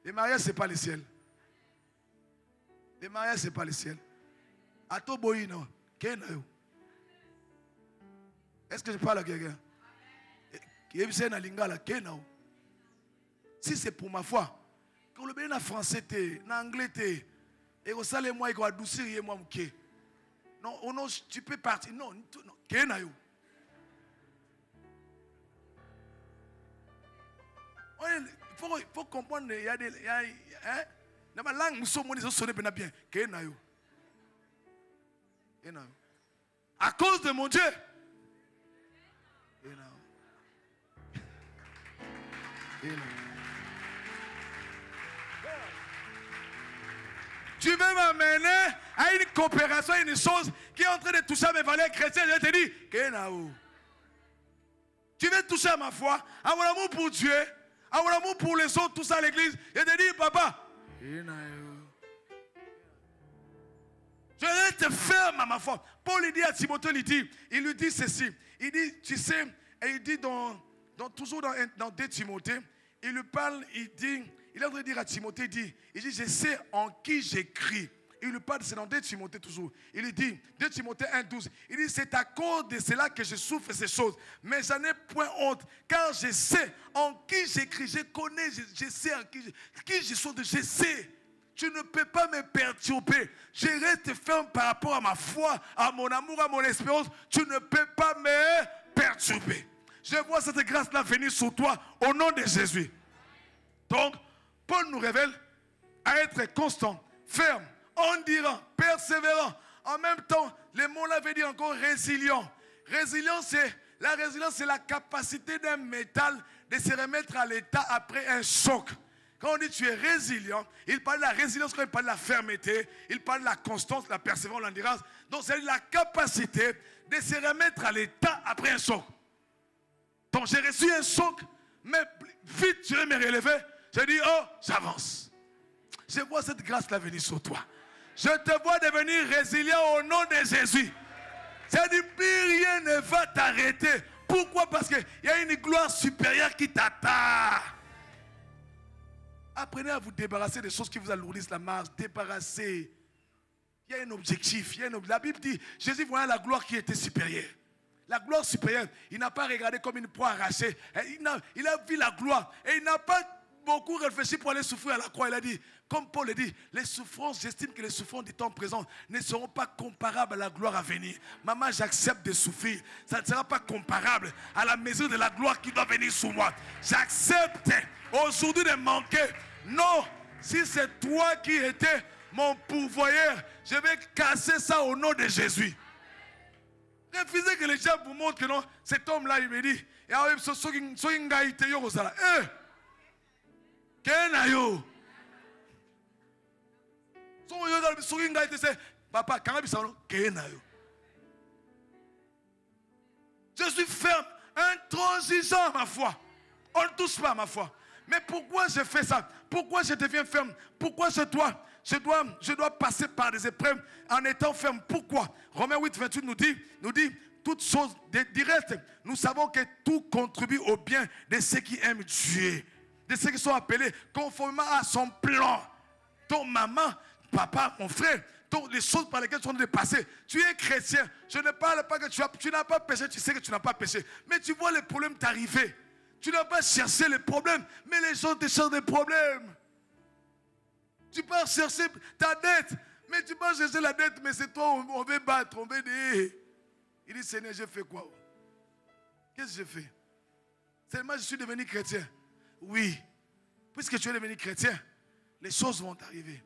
Les mariages, ce n'est pas le ciel. Les mariages, ce n'est pas le ciel. Ato boyi, non. Est-ce que je parle à quelqu'un? Si c'est pour ma foi, quand le bien en français, en anglais, et au salaire, moi, il va adoucir, moi, non, tu peux partir. Non, non. Il faut comprendre, il y a des. Dans ma langue, nous sommes bien. À cause de mon Dieu. Tu veux m'amener à une coopération, à une chose qui est en train de toucher à mes valeurs chrétiennes. Je te dis, tu veux toucher à ma foi, à mon amour pour Dieu, à mon amour pour les autres, tout ça à l'église. Je te dis, papa, je reste ferme à ma foi. Paul il dit à Timothée, il lui dit ceci. Il dit, tu sais, et il dit toujours dans 2 Timothée, il lui parle, il est en train de dire à Timothée, il dit, je sais en qui j'écris. Il lui parle, c'est dans 2 Timothée toujours. Il lui dit, 2 Timothée 1,12, il dit, c'est à cause de cela que je souffre ces choses. Mais j'en ai point honte, car je sais en qui j'écris. Je connais, je sais en qui je suis, je sais. Tu ne peux pas me perturber. Je reste ferme par rapport à ma foi, à mon amour, à mon espérance. Tu ne peux pas me perturber. Je vois cette grâce-là venir sur toi au nom de Jésus. Donc, Paul nous révèle à être constant, ferme, endurant, persévérant. En même temps, les mots-là veulent dire encore résilient. La résilience, c'est la capacité d'un métal de se remettre à l'état après un choc. Quand on dit tu es résilient, il parle de la résilience, quand il parle de la fermeté, il parle de la constance, la persévérance, l'endurance. Donc c'est la capacité de se remettre à l'état après un choc. Donc j'ai reçu un choc, mais vite je vais me relever. Je dis, oh, j'avance. Je vois cette grâce-là venir sur toi. Je te vois devenir résilient au nom de Jésus. Ça dit, plus rien ne va t'arrêter. Pourquoi? Parce qu'il y a une gloire supérieure qui t'attend. Apprenez à vous débarrasser des choses qui vous alourdissent la marche. Débarrassez. Il y a un objectif. La Bible dit, Jésus voyait la gloire qui était supérieure. La gloire supérieure. Il n'a pas regardé comme une proie arrachée. Il a vu la gloire. Et il n'a pas beaucoup réfléchi pour aller souffrir à la croix. Il a dit, comme Paul le dit, les souffrances, j'estime que les souffrances du temps présent ne seront pas comparables à la gloire à venir. Maman, j'accepte de souffrir. Ça ne sera pas comparable à la mesure de la gloire qui doit venir sur moi. J'accepte aujourd'hui de manquer. Non, si c'est toi qui étais mon pourvoyeur, je vais casser ça au nom de Jésus. Refusez que les gens vous montrent que non, cet homme-là, il me dit, papa, je suis ferme, intransigeant à ma foi. On ne touche pas à ma foi. Mais pourquoi je fais ça? Pourquoi je deviens ferme? Pourquoi je dois passer par des épreuves en étant ferme? Pourquoi? Romains 8, 28 nous dit toutes choses directes. Nous savons que tout contribue au bien de ceux qui aiment Dieu, de ceux qui sont appelés conformément à son plan. Ton maman, papa, mon frère, les choses par lesquelles tu es en train de passer. Tu es chrétien. Je ne parle pas que tu n'as pas péché, tu sais que tu n'as pas péché. Mais tu vois les problèmes t'arriver. Tu n'as pas cherché les problèmes, mais les gens te cherchent des problèmes. Tu pars chercher ta dette, mais tu pars chercher la dette, mais c'est toi, on veut battre, on veut dire. Il dit, Seigneur, j'ai fait quoi? Qu'est-ce que j'ai fait? Seulement, je suis devenu chrétien. Oui. Puisque tu es devenu chrétien, les choses vont arriver.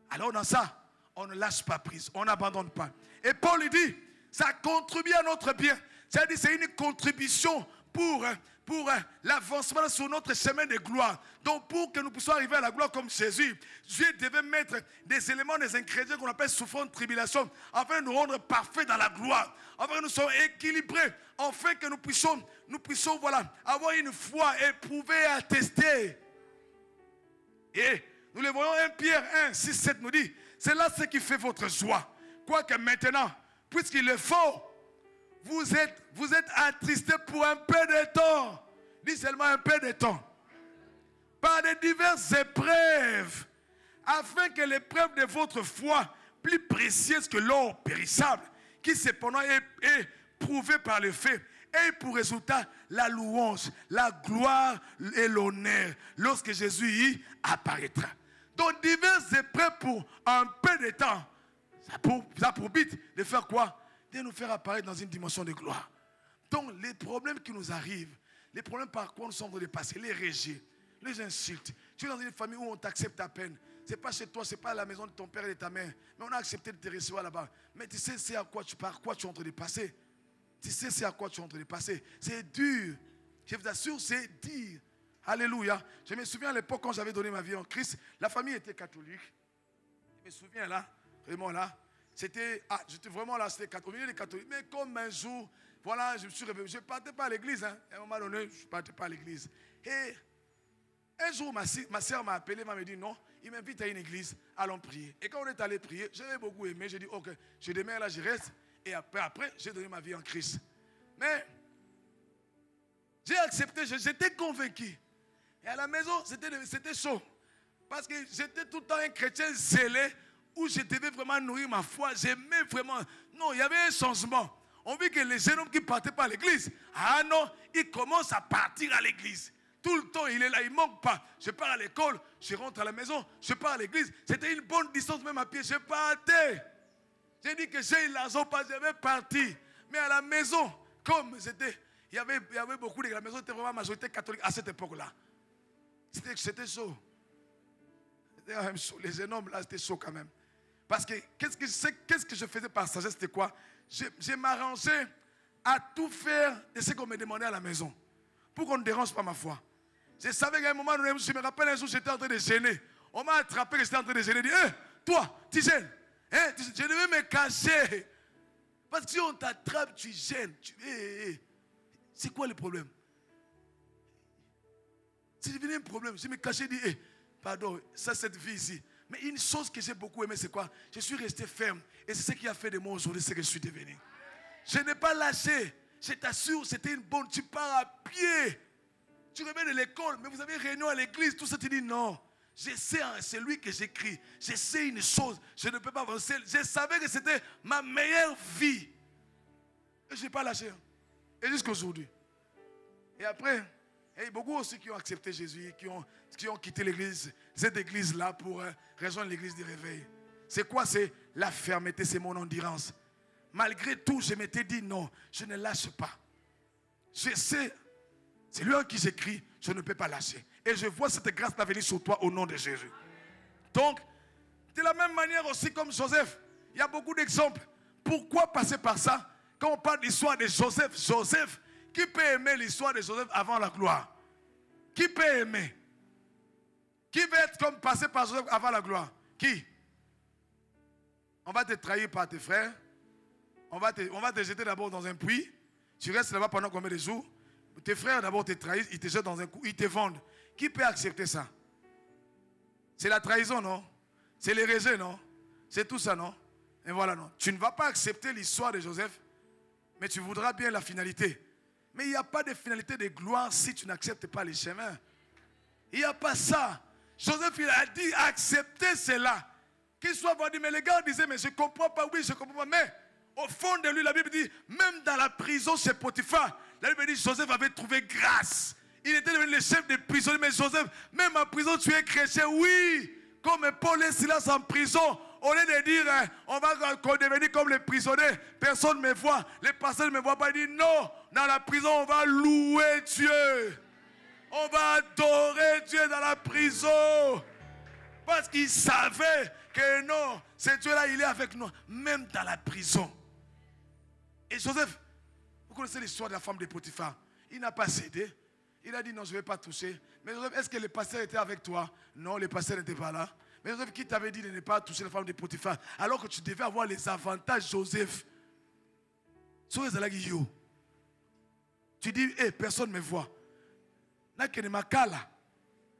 Alors dans ça, on ne lâche pas prise, on n'abandonne pas. Et Paul dit, ça contribue à notre bien. C'est-à-dire, c'est une contribution pour l'avancement sur notre chemin de gloire. Donc pour que nous puissions arriver à la gloire comme Jésus, Dieu devait mettre des éléments, des ingrédients qu'on appelle souffrance, tribulation, afin de nous rendre parfaits dans la gloire, afin que nous soyons équilibrés, afin que nous puissions voilà, avoir une foi éprouvée, attestée. Et nous le voyons, 1 Pierre 1, 6, 7 nous dit, c'est là ce qui fait votre joie. Quoique maintenant, puisqu'il le faut, vous êtes attristés pour un peu de temps. Dis seulement un peu de temps. Par de diverses épreuves, afin que l'épreuve de votre foi, plus précieuse que l'or périssable, qui cependant est prouvée par le fait, ait pour résultat la louange, la gloire et l'honneur, lorsque Jésus y apparaîtra. Donc diverses épreuves pour un peu de temps, ça a pour but de faire quoi? De nous faire apparaître dans une dimension de gloire. Donc les problèmes qui nous arrivent, les problèmes par quoi nous sommes en train de passer, les rejets, les insultes. Tu es dans une famille où on t'accepte à peine. Ce n'est pas chez toi, ce n'est pas à la maison de ton père et de ta mère. Mais on a accepté de te recevoir là-bas. Mais tu sais c'est à quoi par quoi tu es en train de passer. Tu sais c'est à quoi tu es en train de passer. C'est dur. Je vous assure, c'est dur. Alléluia. Je me souviens à l'époque quand j'avais donné ma vie en Christ, la famille était catholique. Je me souviens là, vraiment là. J'étais vraiment là, c'était au milieu des catholiques. Mais comme un jour, voilà, je me suis réveillé. Je ne partais pas à l'église. Hein. À un moment donné, je ne partais pas à l'église. Et un jour, ma soeur m'a appelé, m'a dit non, il m'invite à une église, allons prier. Et quand on est allé prier, j'avais beaucoup aimé. J'ai dit, ok, je demeure là, je reste. Et après, j'ai donné ma vie en Christ. Mais j'ai accepté, j'étais convaincu. Et à la maison, c'était chaud. Parce que j'étais tout le temps un chrétien zélé, où je devais vraiment nourrir ma foi. J'aimais vraiment. Non, il y avait un changement. On vit que les jeunes hommes qui ne partaient pas à l'église, ah non, ils commencent à partir à l'église. Tout le temps, il est là, il ne manque pas. Je pars à l'école, je rentre à la maison, je pars à l'église. C'était une bonne distance même à pied, je partais. J'ai dit que j'ai l'argent, pas, je vais partir. Mais à la maison, comme il y avait beaucoup de... La maison était vraiment majorité catholique à cette époque-là. C'était chaud. C'était quand même chaud. Les jeunes hommes là, c'était chaud quand même. Parce que qu'est-ce que je faisais par sagesse, c'était quoi? Je m'arrangeais à tout faire de ce qu'on me demandait à la maison. Pour qu'on ne dérange pas ma foi. Je savais qu'à un moment donné, je me rappelle un jour, j'étais en train de gêner. On m'a attrapé que j'étais en train de gêner. Il dit, hey, toi, tu gênes. Hein? Je devais me cacher. Parce que si on t'attrape, tu gênes. C'est quoi le problème? C'est devenu un problème. Je me cachais et dis, hey, pardon, ça, cette vie ici. Mais une chose que j'ai beaucoup aimé, c'est quoi? Je suis resté ferme. Et c'est ce qui a fait de moi aujourd'hui ce que je suis devenu. Je n'ai pas lâché. Je t'assure, c'était une bonne. Tu pars à pied. Tu reviens de l'école, mais vous avez réunion à l'église. Tout ça, tu dis non. Je sais, c'est lui que j'écris. Je sais une chose. Je ne peux pas avancer. Je savais que c'était ma meilleure vie. Et je n'ai pas lâché. Et jusqu'à aujourd'hui. Et après, il y a beaucoup aussi qui ont accepté Jésus, qui ont quitté l'église, cette église-là pour rejoindre l'église du réveil. C'est quoi? C'est la fermeté, c'est mon endurance. Malgré tout, je m'étais dit non, je ne lâche pas. Je sais, c'est lui en qui j'écris, je ne peux pas lâcher. Et je vois cette grâce-là venir sur toi au nom de Jésus. Donc, de la même manière aussi comme Joseph, il y a beaucoup d'exemples. Pourquoi passer par ça? Quand on parle de l'histoire de Joseph, Joseph, qui peut aimer l'histoire de Joseph avant la gloire? Qui peut aimer? Qui veut être comme passer par Joseph avant la gloire? Qui? On va te trahir par tes frères. On va te jeter d'abord dans un puits. Tu restes là-bas pendant combien de jours? Tes frères d'abord te trahissent, ils te jettent dans un coup, ils te vendent. Qui peut accepter ça? C'est la trahison, non? C'est l'hérésie, non? C'est tout ça, non? Et voilà, non. Tu ne vas pas accepter l'histoire de Joseph, mais tu voudras bien la finalité. Mais il n'y a pas de finalité de gloire si tu n'acceptes pas les chemins. Il n'y a pas ça. Joseph, il a dit, acceptez cela. Qu'il soit vendu. Mais les gars disaient, mais je ne comprends pas, oui, je ne comprends pas. Mais au fond de lui, la Bible dit, même dans la prison chez Potiphar, la Bible dit, Joseph avait trouvé grâce. Il était devenu le chef des prisonniers. Mais Joseph, même en prison, tu es chrétien, oui. Comme Paul et Silas en prison, au lieu de dire, on va devenir comme les prisonniers, personne ne me voit, les pasteurs ne me voient pas. Il dit, non, dans la prison, on va louer Dieu. On va adorer Dieu dans la prison. Parce qu'il savait que non, ce Dieu-là, il est avec nous, même dans la prison. Et Joseph, vous connaissez l'histoire de la femme de Potiphar. Il n'a pas cédé. Il a dit non, je ne vais pas toucher. Mais Joseph, est-ce que les pasteurs étaient avec toi? Non, les pasteurs n'étaient pas là. Mais Joseph, qui t'avait dit de ne pas toucher la femme de Potiphar? Alors que tu devais avoir les avantages, Joseph. Tu dis, hey, personne ne me voit.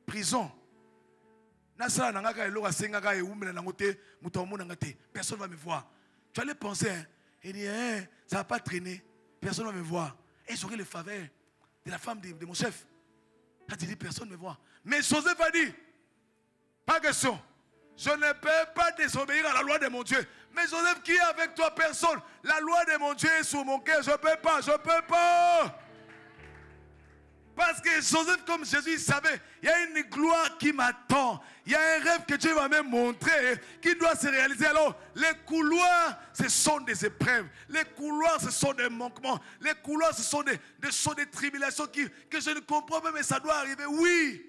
Prison. Personne ne va me voir. Tu allais penser, hein, il dit, hein, ça ne va pas traîner. Personne ne va me voir. Et j'aurai les faveurs de la femme de mon chef. Là, tu dis, personne ne me voit. Mais Joseph a dit, pas question. Je ne peux pas désobéir à la loi de mon Dieu. Mais Joseph, qui est avec toi? Personne. La loi de mon Dieu est sur mon cœur. Je ne peux pas, je ne peux pas. Parce que Joseph, comme Jésus, il savait, il y a une gloire qui m'attend. Il y a un rêve que Dieu va me montrer qui doit se réaliser. Alors, les couloirs, ce sont des épreuves. Les couloirs, ce sont des manquements. Les couloirs, ce sont des tribulations que je ne comprends pas, mais ça doit arriver. Oui.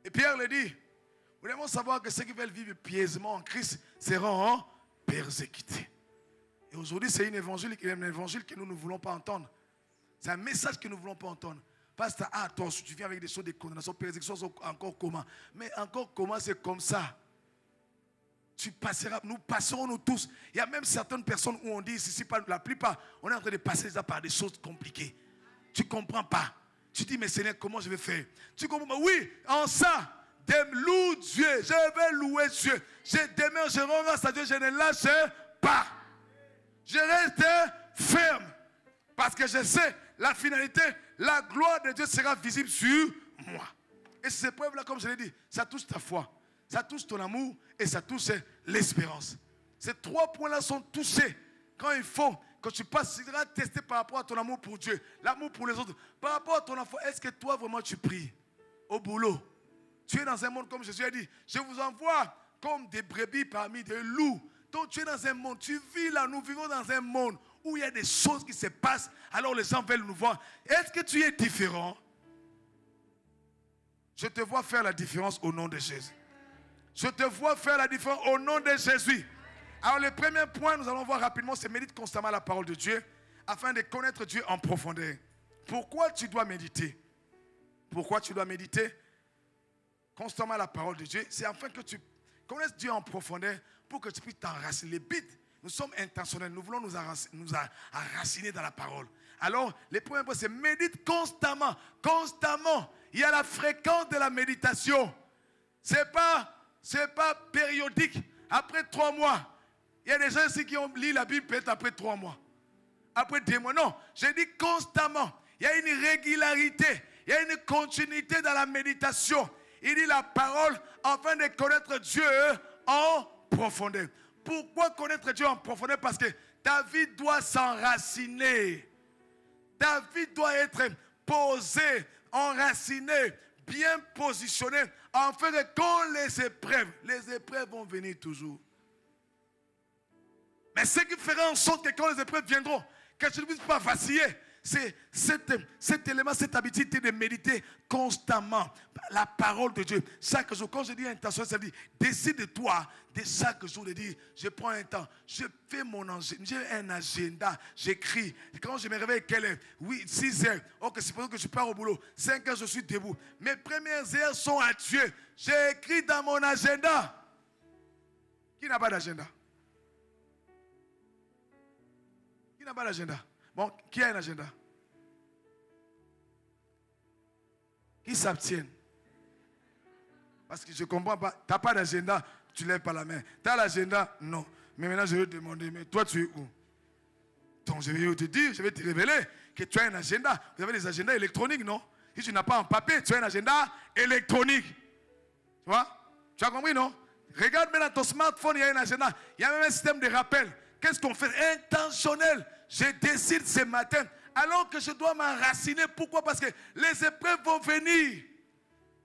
Et Pierre le dit, nous devons savoir que ceux qui veulent vivre pieusement en Christ seront persécutés. Et aujourd'hui, c'est un évangile que nous ne voulons pas entendre. C'est un message que nous ne voulons pas entendre. Pasteur, toi, tu viens avec des choses de condamnation, persécution, encore comment? Mais encore comment, c'est comme ça. Tu passeras, nous passerons nous tous. Il y a même certaines personnes où on dit, ici, la plupart, on est en train de passer ça par des choses compliquées. Tu ne comprends pas. Tu dis, mais Seigneur, comment je vais faire? Tu comprends pas? Oui, en ça, loue Dieu. Je vais louer Dieu. Demain, je rends grâce à Dieu, je ne lâche pas. Je reste ferme. Parce que je sais, la finalité, la gloire de Dieu sera visible sur moi. Et ces preuves-là, comme je l'ai dit, ça touche ta foi, ça touche ton amour et ça touche l'espérance. Ces trois points-là sont touchés quand il faut que tu passes, tu seras testé par rapport à ton amour pour Dieu, l'amour pour les autres. Par rapport à ton enfant, est-ce que toi vraiment tu pries au boulot? Tu es dans un monde comme Jésus a dit, je vous envoie comme des brebis parmi des loups. Donc tu es dans un monde, tu vis là, nous vivons dans un monde où il y a des choses qui se passent, alors les gens veulent nous voir. Est-ce que tu es différent? Je te vois faire la différence au nom de Jésus. Je te vois faire la différence au nom de Jésus. Alors le premier point, nous allons voir rapidement, c'est médite constamment la parole de Dieu afin de connaître Dieu en profondeur. Pourquoi tu dois méditer? Pourquoi tu dois méditer constamment la parole de Dieu? C'est afin que tu connaisses Dieu en profondeur pour que tu puisses t'enraciner. Les bits, nous sommes intentionnels, nous voulons nous enraciner dans la parole. Alors, le premier point, c'est médite constamment. Constamment. Il y a la fréquence de la méditation. Ce n'est pas périodique. Après 3 mois. Il y a des gens ici qui ont lu la Bible peut-être après 3 mois. Après 2 mois. Non, j'ai dit constamment. Il y a une régularité. Il y a une continuité dans la méditation. Il dit la parole afin de connaître Dieu en profondeur. Pourquoi connaître Dieu en profondeur? Parce que Ta vie doit s'enraciner. Ta vie doit être posée, enracinée, bien positionnée, afin que quand les épreuves vont venir toujours. Mais ce qui fera en sorte que quand les épreuves viendront, que tu ne puisses pas vaciller, c'est cet élément, cette habitude de méditer constamment la parole de Dieu. Chaque jour, quand je dis intention, ça veut dire décide-toi de chaque jour de dire, je prends un temps, je fais mon agenda, j'ai un agenda, j'écris. Quand je me réveille, quelle heure? Oui, 6 heures. Ok, c'est pour ça que je pars au boulot. 5 heures, je suis debout. Mes premières heures sont à Dieu. J'ai écrit dans mon agenda. Qui n'a pas d'agenda? Qui n'a pas d'agenda? Bon, qui a un agenda? Qui s'abstiennent? Parce que je ne comprends pas. Tu n'as pas d'agenda, tu ne lèves pas la main. Tu as l'agenda? Non. Mais maintenant, je vais te demander, mais toi, tu es où? Donc, je vais te dire, je vais te révéler que tu as un agenda. Vous avez des agendas électroniques, non? Si tu n'as pas en papier, tu as un agenda électronique. Tu vois? Tu as compris, non? Regarde maintenant ton smartphone, il y a un agenda. Il y a même un système de rappel. Qu'est-ce qu'on fait? Intentionnel. Je décide ce matin, alors que je dois m'enraciner. Pourquoi? Parce que les épreuves vont venir.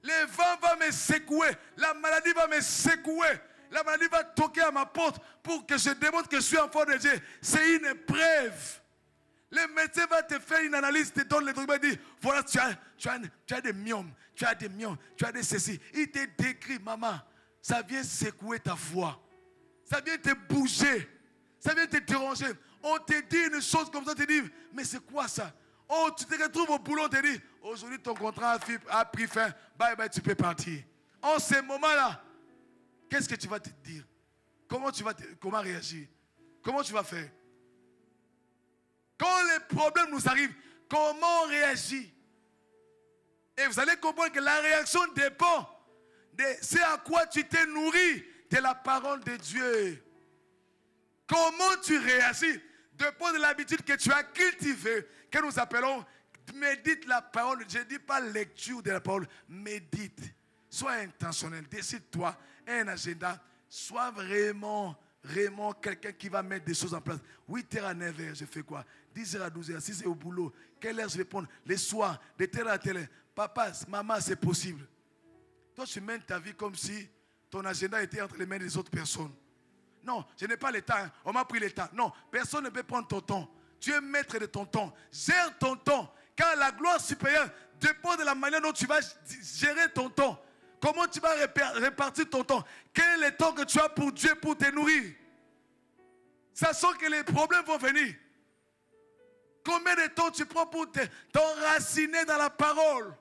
Le vent va me secouer. La maladie va me secouer. La maladie va toquer à ma porte pour que je démontre que je suis enfant de Dieu. C'est une épreuve. Le médecin va te faire une analyse, te donne les trucs, il dit, voilà, tu as des myomes, tu as des myomes, tu as des ceci. Il te décrit, maman, ça vient secouer ta voix. Ça vient te bouger. Ça vient te déranger. On te dit une chose comme ça, tu te dis, mais c'est quoi ça? Oh, tu te retrouves au boulot, on te dit, aujourd'hui ton contrat a pris fin, bye bye, tu peux partir. En ce moment-là, qu'est-ce que tu vas te dire? Comment réagir? Comment tu vas faire? Quand les problèmes nous arrivent, comment on réagit? Et vous allez comprendre que la réaction dépend de ce à quoi tu t'es nourri de la parole de Dieu. Comment tu réagis dépend de l'habitude que tu as cultivée, que nous appelons médite la parole. Je ne dis pas lecture de la parole, médite. Sois intentionnel, décide-toi, un agenda, sois vraiment quelqu'un qui va mettre des choses en place. 8h à 9h, je fais quoi? 10h à 12h, 6h au boulot. Quelle heure je vais prendre? Les soirs, de telle à telle heure. Papa, maman, c'est possible. Toi, tu mènes ta vie comme si ton agenda était entre les mains des autres personnes. Non, je n'ai pas le temps. Hein. On m'a pris le temps. Non, personne ne peut prendre ton temps. Tu es maître de ton temps. Gère ton temps. Car la gloire supérieure dépend de la manière dont tu vas gérer ton temps. Comment tu vas répartir ton temps? Quel est le temps que tu as pour Dieu pour te nourrir? Sachant que les problèmes vont venir. Combien de temps tu prends pour t'enraciner dans la parole?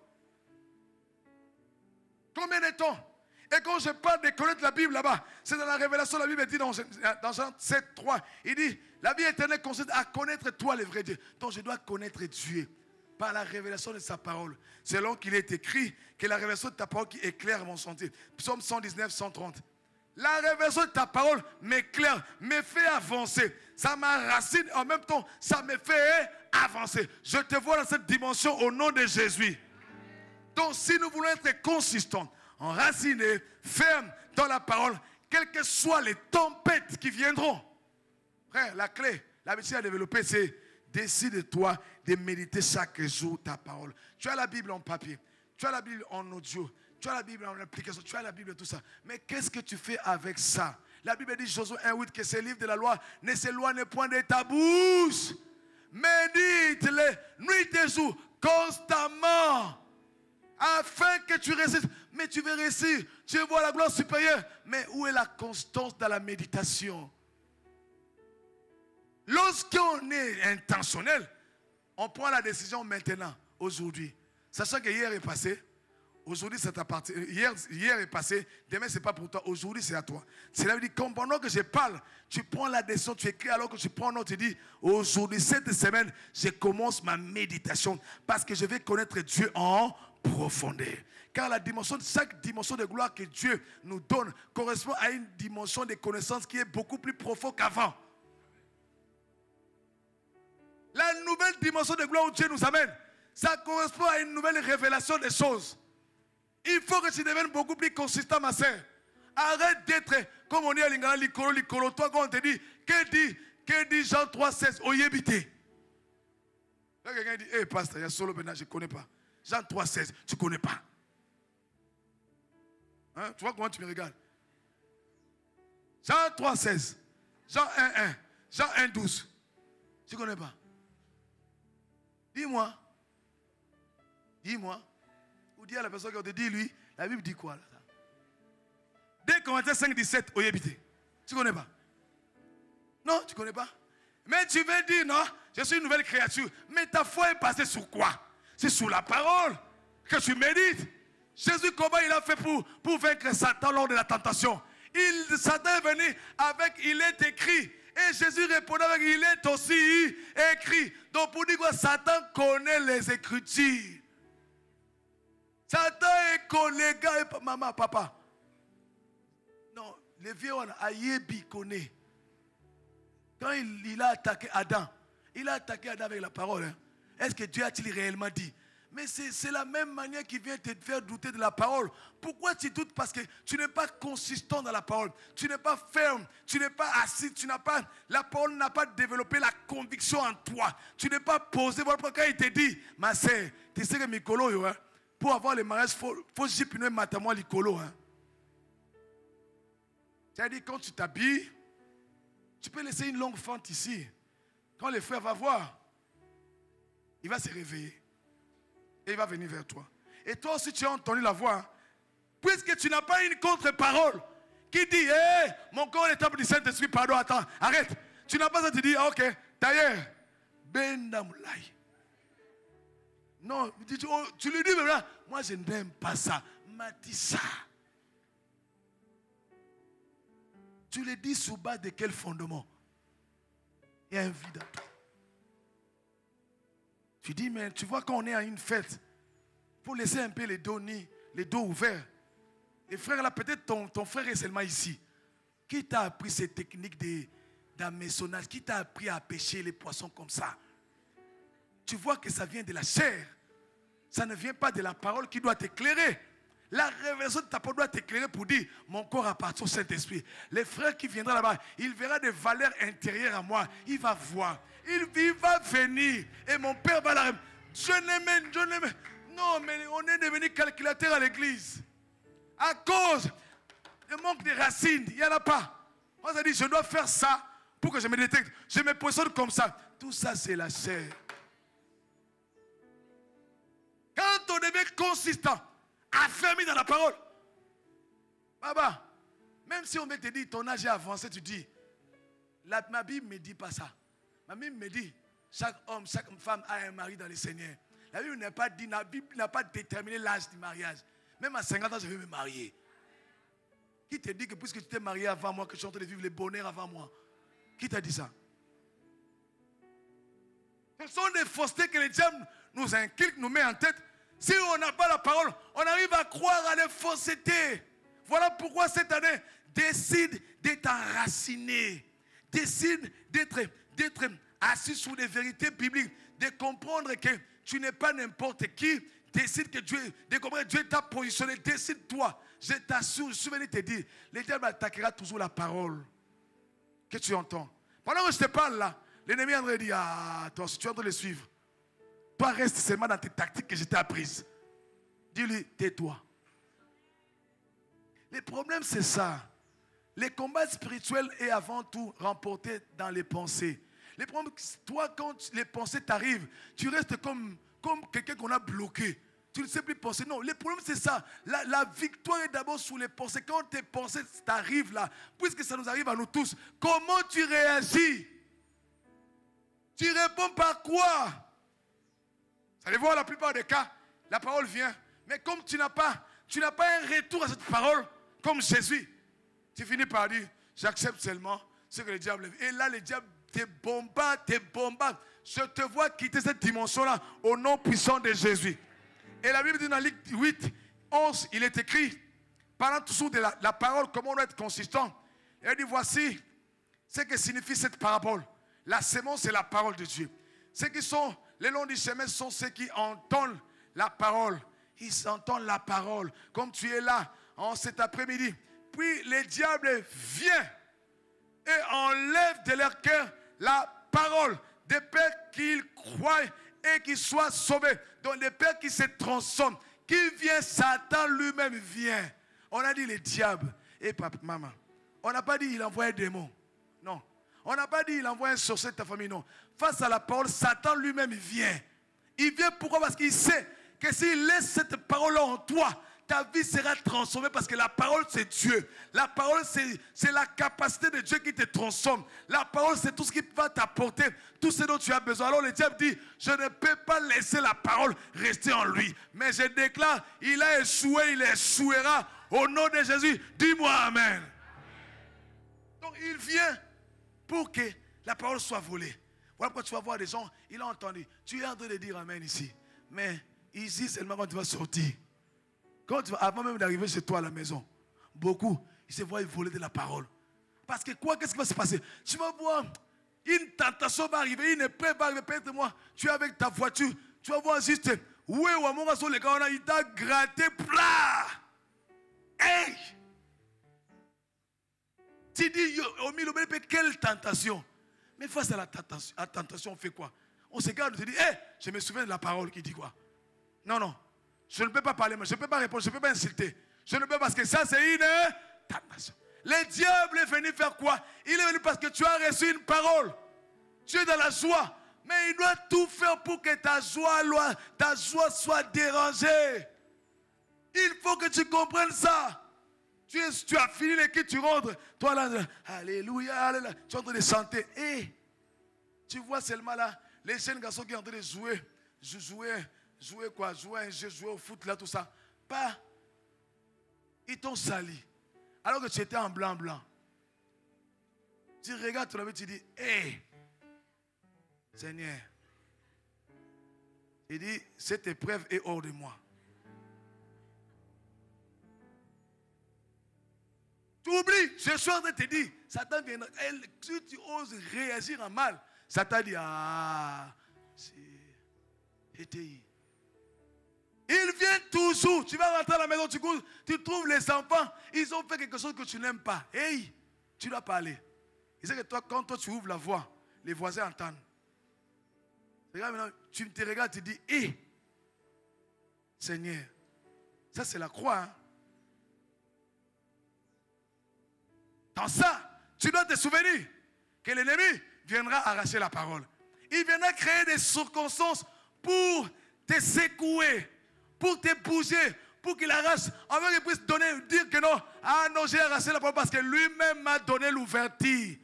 Combien de temps? Et quand je parle de connaître la Bible là-bas, c'est dans la révélation, la Bible dit dans Jean 7, 3, il dit, la vie éternelle consiste à connaître toi le vrai Dieu. Donc je dois connaître Dieu par la révélation de sa parole. Selon qu'il est écrit que la révélation de ta parole qui éclaire mon sentier. Psaume 119, 130. La révélation de ta parole m'éclaire, me fait avancer. Ça m'enracine, en même temps, ça me fait avancer. Je te vois dans cette dimension au nom de Jésus. Donc si nous voulons être consistants, enracinés, fermes dans la parole, quelles que soient les tempêtes qui viendront. Frère, la clé, l'habitude à développer, c'est décide-toi de méditer chaque jour ta parole. Tu as la Bible en papier, tu as la Bible en audio, tu as la Bible en application, tu as la Bible tout ça. Mais qu'est-ce que tu fais avec ça? La Bible dit, Josué 1:8, que ces livres de la loi ne s'éloignent point de ta bouche. Médite-les nuit et jour, constamment. Afin que tu réussisses. Mais tu veux réussir. Tu veux voir la gloire supérieure. Mais où est la constance dans la méditation? Lorsqu'on est intentionnel, on prend la décision maintenant, aujourd'hui. Sachant que hier est passé. Aujourd'hui, ça t'appartient. Hier est passé. Demain, ce n'est pas pour toi. Aujourd'hui, c'est à toi. C'est là que pendant que je parle, tu prends la décision, tu écris alors que tu prends note, tu dis, aujourd'hui, cette semaine, je commence ma méditation parce que je vais connaître Dieu en profondeur. Car chaque dimension de gloire que Dieu nous donne correspond à une dimension de connaissance qui est beaucoup plus profonde qu'avant. La nouvelle dimension de gloire où Dieu nous amène, ça correspond à une nouvelle révélation des choses. Il faut que tu deviennes beaucoup plus consistant, ma sœur. Arrête d'être, comme on dit à l'Ingala, l'icolo. Toi, quand on te dit, Que dit Jean 3,16? Oyebité. Là, quelqu'un dit, hé, pasteur, il y a solo maintenant, je ne connais pas. Jean 3,16, tu ne connais pas. Hein? Tu vois comment tu me regardes? Jean 3,16, Jean 1,1, Jean 1,12. Tu ne connais pas? Dis-moi. Dis-moi. Ou dis à la personne qui te dit, lui, la Bible dit quoi là? Dès Corinthiens 5,17, oyebité. Tu ne connais pas? Non, tu ne connais pas? Mais tu veux dire, non, je suis une nouvelle créature. Mais ta foi est basée sur quoi? C'est sur la parole que tu médites. Jésus, comment il a fait pour vaincre Satan lors de la tentation? Satan est venu avec, il est écrit. Et Jésus répondait avec, il est aussi écrit. Donc pour dire quoi, Satan connaît les Écritures. Satan est collègue, maman, papa. Non, les vieux, Ayebi connaît. Quand il a attaqué Adam, il a attaqué Adam avec la parole. Hein. Est-ce que Dieu a-t-il réellement dit? Mais c'est la même manière qui vient te faire douter de la parole. Pourquoi tu doutes? Parce que tu n'es pas consistant dans la parole. Tu n'es pas ferme. Tu n'es pas assis. La parole n'a pas développé la conviction en toi. Tu n'es pas posé. Voilà pourquoi il te dit, ma sœur, tu sais que Mikolo, hein, pour avoir le mariage, il faut jipiner matamoi l'icolo. Hein. C'est-à-dire, quand tu t'habilles, tu peux laisser une longue fente ici. Quand le frère va voir, il va se réveiller. Et il va venir vers toi. Et toi aussi, tu as entendu la voix. Puisque tu n'as pas une contre-parole qui dit, hé, mon corps est temple du Saint-Esprit, pardon, attends, arrête. Tu n'as pas ça, tu dis, ah, ok, d'ailleurs, Ben Damoulaye. Non, tu lui dis, mais là, moi je n'aime pas ça. M'a dit ça. Tu le dis sous base de quel fondement? Il y a un vide en toi. Tu dis, mais tu vois, quand on est à une fête, il faut laisser un peu les dos ouverts. Et frère, là, peut-être ton frère est seulement ici. Qui t'a appris ces techniques d'amaissonnage? Qui t'a appris à pêcher les poissons comme ça? Tu vois que ça vient de la chair. Ça ne vient pas de la parole qui doit t'éclairer. La révélation de ta parole doit t'éclairer pour dire, mon corps appartient au Saint-Esprit. Les frères qui viendront là-bas, il verra des valeurs intérieures à moi. Il va voir. Il va venir. Et mon père va la... Je n'aime. Non, mais on est devenu calculateur à l'église. À cause du manque de racines. Il n'y en a pas. On s'est dit, je dois faire ça pour que je me détecte. Je me positionne comme ça. Tout ça, c'est la chair. Quand on devient consistant, affermi dans la parole. Baba, même si on veut te dire ton âge est avancé, tu dis, ma Bible ne me dit pas ça. Ma Bible me dit, chaque homme, chaque femme a un mari dans le Seigneur. La Bible n'a pas dit, la Bible n'a pas déterminé l'âge du mariage. Même à 50 ans, je vais me marier. Qui te dit que puisque tu t'es marié avant moi, que je suis en train de vivre le bonheur avant moi? Qui t'a dit ça? Ce sont des faussetés que les diables nous inculquent, nous met en tête. Si on n'a pas la parole, on arrive à croire à des faussetés. Voilà pourquoi cette année, décide d'être enraciné. Décide d'être assis sur des vérités bibliques. De comprendre que tu n'es pas n'importe qui. Décide que Dieu, de comprendre que Dieu t'a positionné. Décide-toi. Je t'assure, je suis venu te dire, le diable attaquera toujours la parole que tu entends. Pendant que je te parle là, l'ennemi est en train de dire, ah, toi, si tu es en train de le suivre, toi, reste seulement dans tes tactiques que je t'ai apprises. Dis-lui, tais-toi. Le problème, c'est ça. Le combat spirituel est avant tout remporté dans les pensées. Le problème, toi, quand les pensées t'arrivent, tu restes comme quelqu'un qu'on a bloqué. Tu ne sais plus penser. Non, le problème, c'est ça. La victoire est d'abord sur les pensées. Quand tes pensées t'arrivent là, puisque ça nous arrive à nous tous, comment tu réagis? Tu réponds par quoi? Vous allez voir, la plupart des cas, la parole vient. Mais comme tu n'as pas un retour à cette parole, comme Jésus, tu finis par dire, j'accepte seulement ce que le diable veut. Et là, le diable te bombarde. Je te vois quitter cette dimension-là au nom puissant de Jésus. Et la Bible dit dans Luc 8, 11, il est écrit, parlant toujours de la parole, comment on doit être consistant. Et il dit, voici ce que signifie cette parabole. La sémence, c'est la parole de Dieu. Ceux qui sont le long du chemin sont ceux qui entendent la parole. Ils entendent la parole. Comme tu es là en cet après-midi. Puis le diable vient et enlève de leur cœur la parole. Des pères qui croient et qui soient sauvés. Donc des pères qui se transforment. Qui vient, Satan lui-même vient. On a dit le diable. Et papa, maman. On n'a pas dit il envoie un démon. Non. On n'a pas dit il envoie un sorcier de ta famille. Non. Face à la parole, Satan lui-même vient. Il vient pourquoi? Parce qu'il sait que s'il laisse cette parole en toi, ta vie sera transformée parce que la parole c'est Dieu. La parole c'est la capacité de Dieu qui te transforme. La parole c'est tout ce qui va t'apporter, tout ce dont tu as besoin. Alors le diable dit, je ne peux pas laisser la parole rester en lui. Mais je déclare, il a échoué, il échouera au nom de Jésus. Dis-moi amen. Donc il vient pour que la parole soit volée. Voilà pourquoi tu vas voir des gens, il a entendu. Tu es en train de dire amen ici. Mais ici seulement quand tu vas sortir. Quand tu vas, avant même d'arriver chez toi à la maison, beaucoup, ils se voient voler de la parole. Parce que quoi, qu'est-ce qui va se passer? Tu vas voir, une tentation va arriver, une épreuve va arriver. Peut-être moi, tu es avec ta voiture, tu vas voir juste, oui, ou à mon sur les gars, il t'a gratté plat. Hey! Tu dis, au milieu, quelle tentation? Mais face à la tentation, on fait quoi? On se garde, on se dit, hey, je me souviens de la parole qui dit quoi? Non, non. Je ne peux pas parler, je ne peux pas répondre, je ne peux pas insulter. Je ne peux parce que ça, c'est une tentation. Le diable est venu faire quoi? Il est venu parce que tu as reçu une parole. Tu es dans la joie. Mais il doit tout faire pour que ta joie soit dérangée. Il faut que tu comprennes ça. Tu as fini l'équipe, tu rentres. Toi là, alléluia, alléluia. Tu es en train de chanter. Et tu vois seulement là, les jeunes garçons qui sont en train de jouer un jeu, jouer au foot là, tout ça. Pas. Ils t'ont sali. Alors que tu étais en blanc. Tu regardes ton ami, tu dis, hé, Seigneur. Il dit, cette épreuve est hors de moi. Tu oublies, je suis en train de te dire, Satan vient, si tu oses réagir en mal, Satan dit, ah, c'était. Il vient toujours. Tu vas rentrer à la maison, tu trouves les enfants, ils ont fait quelque chose que tu n'aimes pas. Hey, tu dois parler. Il sait que toi, quand toi tu ouvres la voix, les voisins entendent. Regarde maintenant, tu te regardes, tu te dis, hé, Seigneur, ça c'est la croix. Hein? Dans ça, tu dois te souvenir que l'ennemi viendra arracher la parole. Il viendra créer des circonstances pour te secouer, pour te bouger, pour qu'il arrache, avant qu'il puisse dire que non, ah non, j'ai arraché la parole parce que lui-même m'a donné l'ouverture.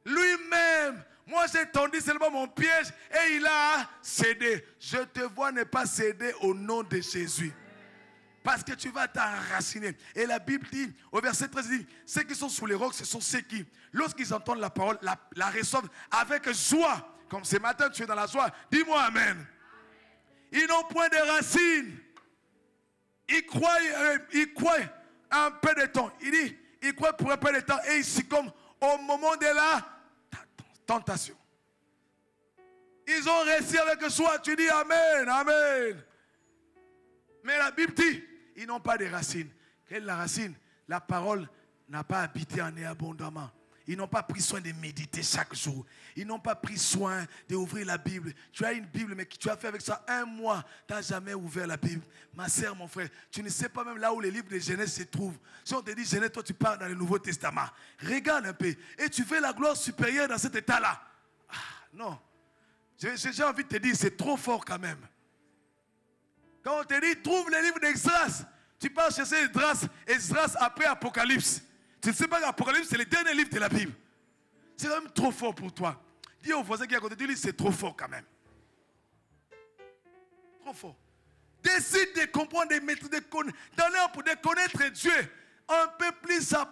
Lui-même, moi j'ai tendu seulement mon piège et il a cédé. Je te vois ne pas céder au nom de Jésus. Parce que tu vas t'enraciner. Et la Bible dit, au verset 13, dit, ceux qui sont sous les rocs, ce sont ceux qui, lorsqu'ils entendent la parole, la reçoivent avec joie. Comme ce matin, tu es dans la joie. Dis-moi amen. Ils n'ont point de racines. Ils croient un peu de temps. Il dit, ils croient pour un peu de temps et ils succombent au moment de la tentation. Ils ont réussi avec soi. Tu dis amen, amen. Mais la Bible dit, ils n'ont pas de racines. Quelle est la racine? La parole n'a pas habité en eux abondamment. Ils n'ont pas pris soin de méditer chaque jour. Ils n'ont pas pris soin d'ouvrir la Bible. Tu as une Bible, mais tu as fait avec ça un mois. Tu n'as jamais ouvert la Bible. Ma soeur, mon frère, tu ne sais pas même là où les livres de Genèse se trouvent. Si on te dit Genèse, toi tu pars dans le Nouveau Testament. Regarde un peu. Et tu veux la gloire supérieure dans cet état-là. Ah, non. J'ai envie de te dire, c'est trop fort quand même. Quand on te dit, trouve les livres d'Esdras, tu pars chercher Esdras après Apocalypse. Tu ne sais pas qu'Apocalypse, c'est le dernier livre de la Bible. C'est quand même trop fort pour toi. Dis au voisin qui est à côté de lui, c'est trop fort quand même. Trop fort. Décide de comprendre, de mettre, de connaître Dieu un peu plus en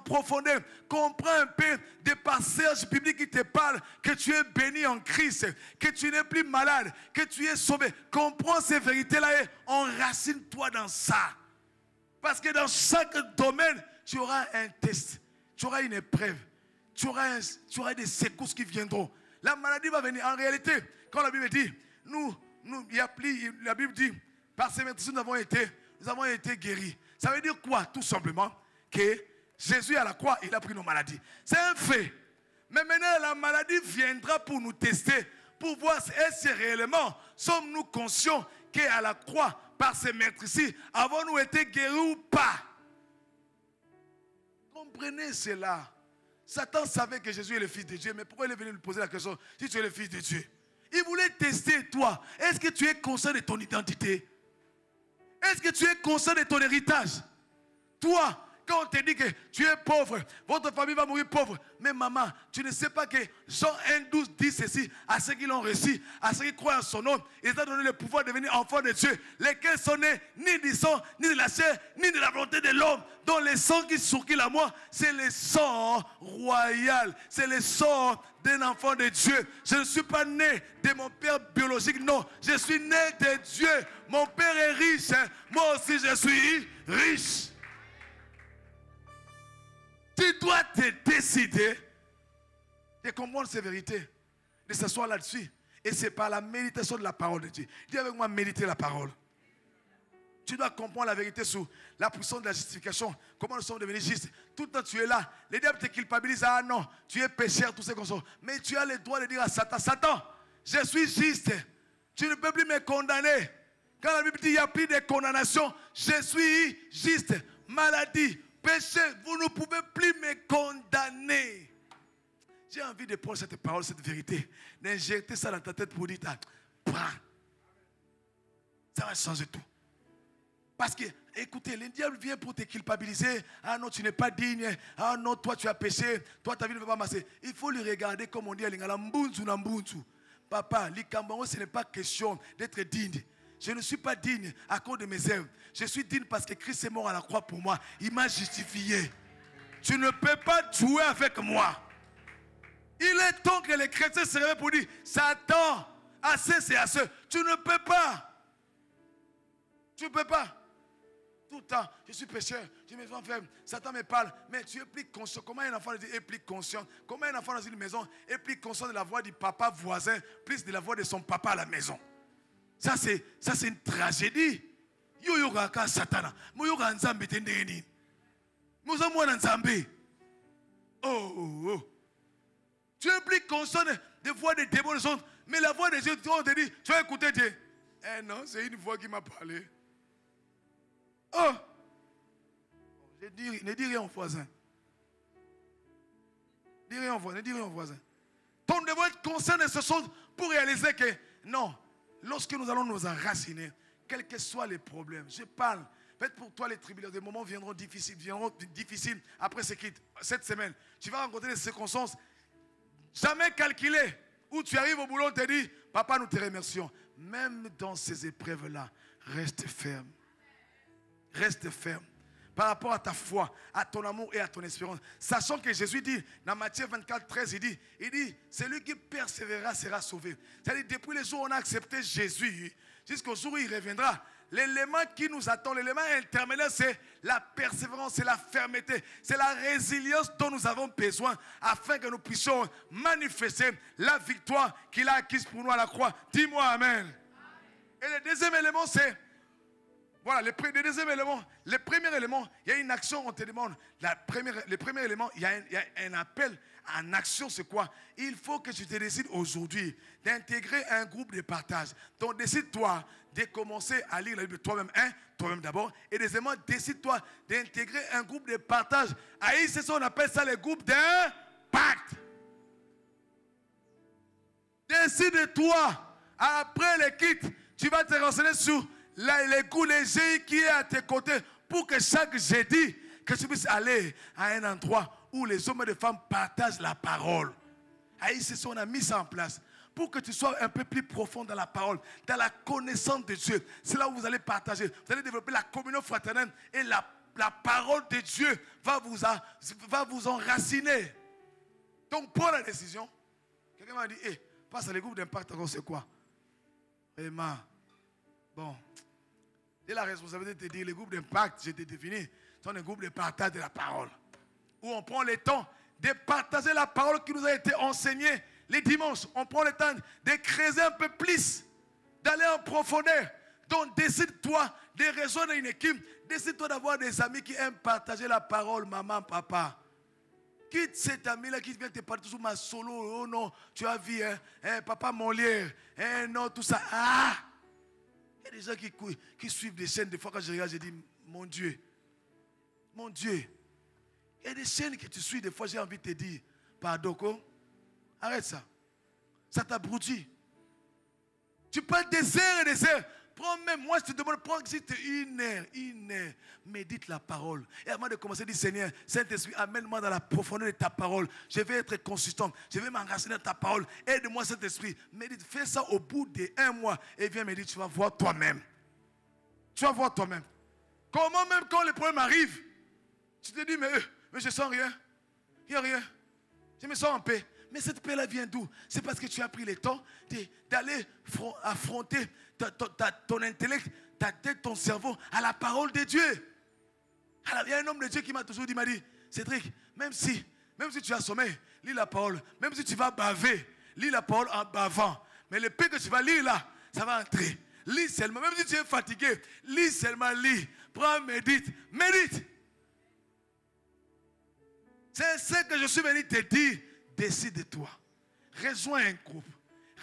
profondeur. Comprends un peu des passages bibliques qui te parlent que tu es béni en Christ, que tu n'es plus malade, que tu es sauvé. Comprends ces vérités-là et enracine-toi dans ça. Parce que dans chaque domaine, tu auras un test, tu auras une épreuve, tu auras des secousses qui viendront. La maladie va venir. En réalité, quand la Bible dit, la Bible dit, par ces médecins, nous avons été guéris. Ça veut dire quoi? Tout simplement que Jésus à la croix, il a pris nos maladies. C'est un fait. Mais maintenant, la maladie viendra pour nous tester, pour voir si réellement sommes-nous conscients qu'à la croix, par ces maîtres-ci, avons-nous été guéris ou pas? Comprenez cela. Satan savait que Jésus est le Fils de Dieu, mais pourquoi il est venu lui poser la question, si tu es le Fils de Dieu? Il voulait tester toi. Est-ce que tu es conscient de ton identité? Est-ce que tu es conscient de ton héritage? Toi, quand on te dit que tu es pauvre, votre famille va mourir pauvre. Mais maman, tu ne sais pas que Jean 1,12 dit ceci à ceux qui l'ont reçu, à ceux qui croient en son nom. Il a donné le pouvoir de devenir enfants de Dieu, lesquels sont nés ni du sang, ni de la chair, ni de la volonté de l'homme. Dont le sang qui circule à moi, c'est le sang royal. C'est le sang d'un enfant de Dieu. Je ne suis pas né de mon père biologique, non. Je suis né de Dieu. Mon père est riche. Moi aussi, je suis riche. Tu dois te décider de comprendre ces vérités, de s'asseoir là-dessus. Et c'est par la méditation de la parole de Dieu. Dis avec moi, méditer la parole. Tu dois comprendre la vérité sur la puissance de la justification. Comment nous sommes devenus justes. Tout le temps tu es là. Les diables te culpabilisent. Ah non, tu es pécheur, tout ce qu'on sait. Mais tu as le droit de dire à Satan, Satan, je suis juste. Tu ne peux plus me condamner. Quand la Bible dit qu'il n'y a plus de condamnation, je suis juste. Maladie, péché, vous ne pouvez plus me condamner. J'ai envie de prendre cette parole, cette vérité, d'injecter ça dans ta tête pour dire, prends. Ça va changer tout. Parce que, écoutez, le diable vient pour te culpabiliser. Ah non, tu n'es pas digne. Ah non, toi tu as péché. Toi ta vie ne va pas marcher. Il faut lui regarder comme on dit à l'ingala, mbunzu na mbunzu. Papa, l'ikambongo, ce n'est pas question d'être digne. Je ne suis pas digne à cause de mes œuvres. Je suis digne parce que Christ est mort à la croix pour moi. Il m'a justifié. Tu ne peux pas jouer avec moi. Il est temps que les chrétiens se réveillent pour dire, Satan, assez c'est assez. Tu ne peux pas. Tu ne peux pas. Tout le temps, je suis pécheur, je me sens faible, Satan me parle, mais tu es plus conscient. Comment un enfant est plus conscient? Comment un enfant dans une maison est plus conscient de la voix du papa voisin, plus de la voix de son papa à la maison? Ça c'est une tragédie. Yo yo ka Satana, mo yo ka nzambe tendeni. Mo zo mwana nzambe. Oh. Tu es plus conscient de voix des démons, mais la voix de Dieu, on te dit, tu vas écouter Dieu. Eh non, c'est une voix qui m'a parlé. Oh! Ne dis rien au voisin. Ne dis rien au voisin. Ton devoir être conscient de ces choses pour réaliser que non, lorsque nous allons nous enraciner, quels que soient les problèmes, je parle. Peut-être pour toi les tribulations, des moments viendront difficiles après cette semaine. Tu vas rencontrer des circonstances jamais calculées où tu arrives au boulot, on te dit, papa, nous te remercions. Même dans ces épreuves-là, reste ferme. Reste ferme par rapport à ta foi, à ton amour et à ton espérance. Sachant que Jésus dit, dans Matthieu 24, 13, il dit, celui qui persévérera sera sauvé. C'est-à-dire, depuis le jour où on a accepté Jésus, jusqu'au jour où il reviendra, l'élément qui nous attend, l'élément intermédiaire, c'est la persévérance, c'est la fermeté, c'est la résilience dont nous avons besoin afin que nous puissions manifester la victoire qu'il a acquise pour nous à la croix. Dis-moi Amen. Et le deuxième élément, c'est voilà, le deuxième élément, le premier élément, il y a une action, on te demande. Le premier élément, il y a un appel en action, c'est quoi? Il faut que tu te décides aujourd'hui d'intégrer un groupe de partage. Donc décide-toi de commencer à lire la Bible toi-même d'abord. Et deuxièmement, décide-toi d'intégrer un groupe de partage. Aïe, c'est ça, on appelle ça le groupe d'impact. Décide-toi, après le kit, tu vas te renseigner sur les goûts légers qui est à tes côtés pour que chaque jeudi, que tu puisses aller à un endroit où les hommes et les femmes partagent la parole. Aïe, c'est ça, on a mis ça en place. Pour que tu sois un peu plus profond dans la parole, dans la connaissance de Dieu. C'est là où vous allez partager. Vous allez développer la communion fraternelle et la parole de Dieu va vous enraciner. Donc, prends la décision. Quelqu'un m'a dit, passe à les groupes d'impact, c'est quoi? Vraiment. Bon. J'ai la responsabilité de te dire, les groupes d'impact, j'ai défini, sont des groupes de partage de la parole. Où on prend le temps de partager la parole qui nous a été enseignée les dimanches. On prend le temps de creuser un peu plus, d'aller en profondeur. Donc décide-toi de rejoindre une équipe. Décide-toi d'avoir des amis qui aiment partager la parole, maman, papa. Quitte cet ami-là qui vient te parler toujours ma solo. Oh non, tu as vu, papa Molière. Non, tout ça. Ah! Il y a des gens qui suivent des chaînes. Des fois, quand je regarde, je dis, mon Dieu. Mon Dieu. Il y a des chaînes que tu suis. Des fois, j'ai envie de te dire, pardon, arrête ça. Ça t'abrutit. Tu passes des heures et des heures. Prends même, moi je te demande, prends juste une heure, médite la parole. Et avant de commencer, dis Seigneur, Saint-Esprit, amène-moi dans la profondeur de ta parole. Je vais être consistant, je vais m'enraciner dans ta parole. Aide-moi Saint-Esprit, médite, fais ça au bout de 1 mois. Et viens méditer, tu vas voir toi-même. Tu vas voir toi-même. Comment même quand le problème arrive, tu te dis, mais je sens rien. Il n'y a rien. Je me sens en paix. Mais cette paix-là vient d'où? C'est parce que tu as pris le temps d'aller affronter ton intellect, ta tête, ton cerveau à la parole de Dieu. Alors, il y a un homme de Dieu qui m'a toujours dit, il m'a dit, Cédric, même si tu as sommeil, lis la parole. Même si tu vas baver, lis la parole en bavant. Mais le paix que tu vas lire là, ça va entrer. Lis seulement. Même si tu es fatigué, lis seulement, lis. Prends, médite. Médite. C'est ce que je suis venu te dire. Décide de toi. Rejoins un groupe.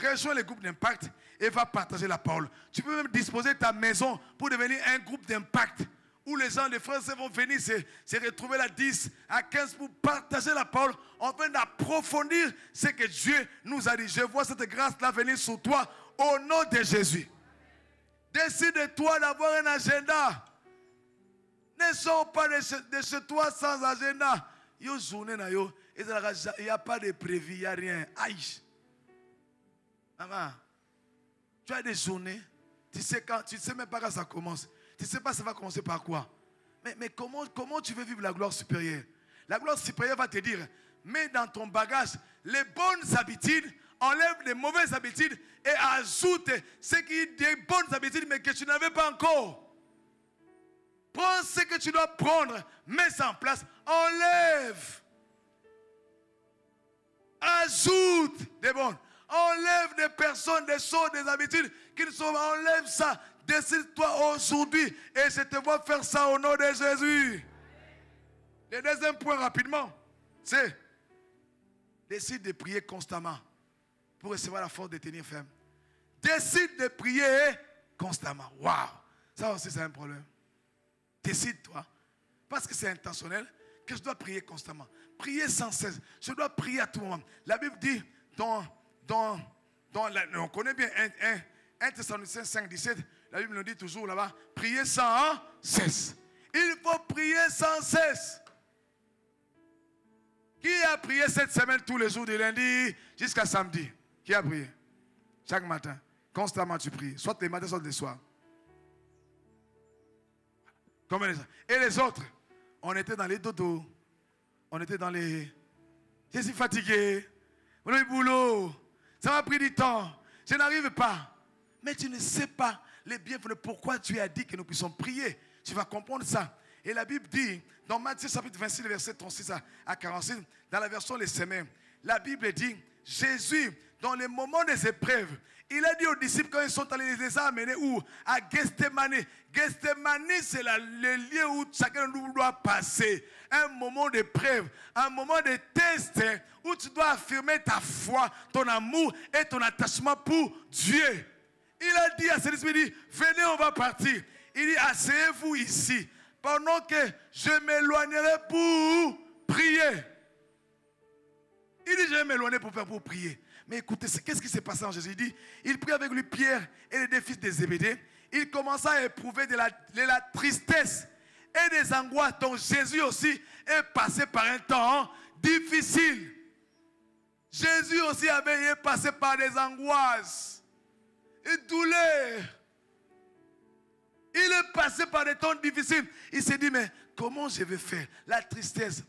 Rejoins le groupe d'impact et va partager la parole. Tu peux même disposer ta maison pour devenir un groupe d'impact où les gens, les frères vont venir se retrouver là 10 à 15 pour partager la parole afin d'approfondir ce que Dieu nous a dit. Je vois cette grâce-là venir sur toi au nom de Jésus. Décide de toi d'avoir un agenda. Ne sors pas de chez toi sans agenda. Yo journée na yo, il n'y a pas de prévu, il n'y a rien. Aïe. Maman, tu as des journées, tu sais même pas quand ça commence. Tu ne sais pas ça va commencer par quoi. Mais comment tu veux vivre la gloire supérieure? La gloire supérieure va te dire, mets dans ton bagage les bonnes habitudes, enlève les mauvaises habitudes et ajoute ce qui est des bonnes habitudes mais que tu n'avais pas encore. Prends ce que tu dois prendre, mets ça en place, enlève. Ajoute des bonnes. Enlève des personnes, des choses, des habitudes qui ne sont pas. Enlève ça. Décide-toi aujourd'hui et je te vois faire ça au nom de Jésus. Le deuxième point rapidement, c'est décide de prier constamment pour recevoir la force de tenir ferme. Décide de prier constamment. Waouh! Ça aussi c'est un problème. Décide-toi, parce que c'est intentionnel, que je dois prier constamment. Prier sans cesse. Je dois prier à tout moment. La Bible dit, on connaît bien 1 Thessaloniciens 5, 17, la Bible nous dit toujours là-bas, prier sans cesse. Il faut prier sans cesse. Qui a prié cette semaine tous les jours de lundi jusqu'à samedi? Qui a prié? Chaque matin. Constamment tu pries. Soit les matins, soit les soirs. Et les autres, on était dans les dodos. On était dans les... Je suis fatigué. On a eu boulot. Ça m'a pris du temps. Je n'arrive pas. Mais tu ne sais pas les bienfaits. Pourquoi tu as dit que nous puissions prier. Tu vas comprendre ça. Et la Bible dit, dans Matthieu chapitre 26, verset 36 à 46, dans la version Les Semaines, la Bible dit, Jésus, dans les moments des épreuves, il a dit aux disciples quand ils sont allés les amener où? À Gethsemane. Gethsemane, c'est le lieu où chacun de nous doit passer. Un moment d'épreuve, un moment de test où tu dois affirmer ta foi, ton amour et ton attachement pour Dieu. Il a dit à ses disciples, il dit, venez, on va partir. Il dit, asseyez-vous ici, pendant que je m'éloignerai pour prier. Il dit, je vais m'éloigner pour prier. Mais écoutez, qu'est-ce qui s'est passé en Jésus? Il dit, il prit avec lui Pierre et les deux fils de Zébédée. Il commença à éprouver de la tristesse et des angoisses. Donc Jésus aussi est passé par un temps difficile. Jésus aussi avait passé par des angoisses et douleurs. Il est passé par des temps difficiles. Il s'est dit, mais comment je vais faire? La tristesse.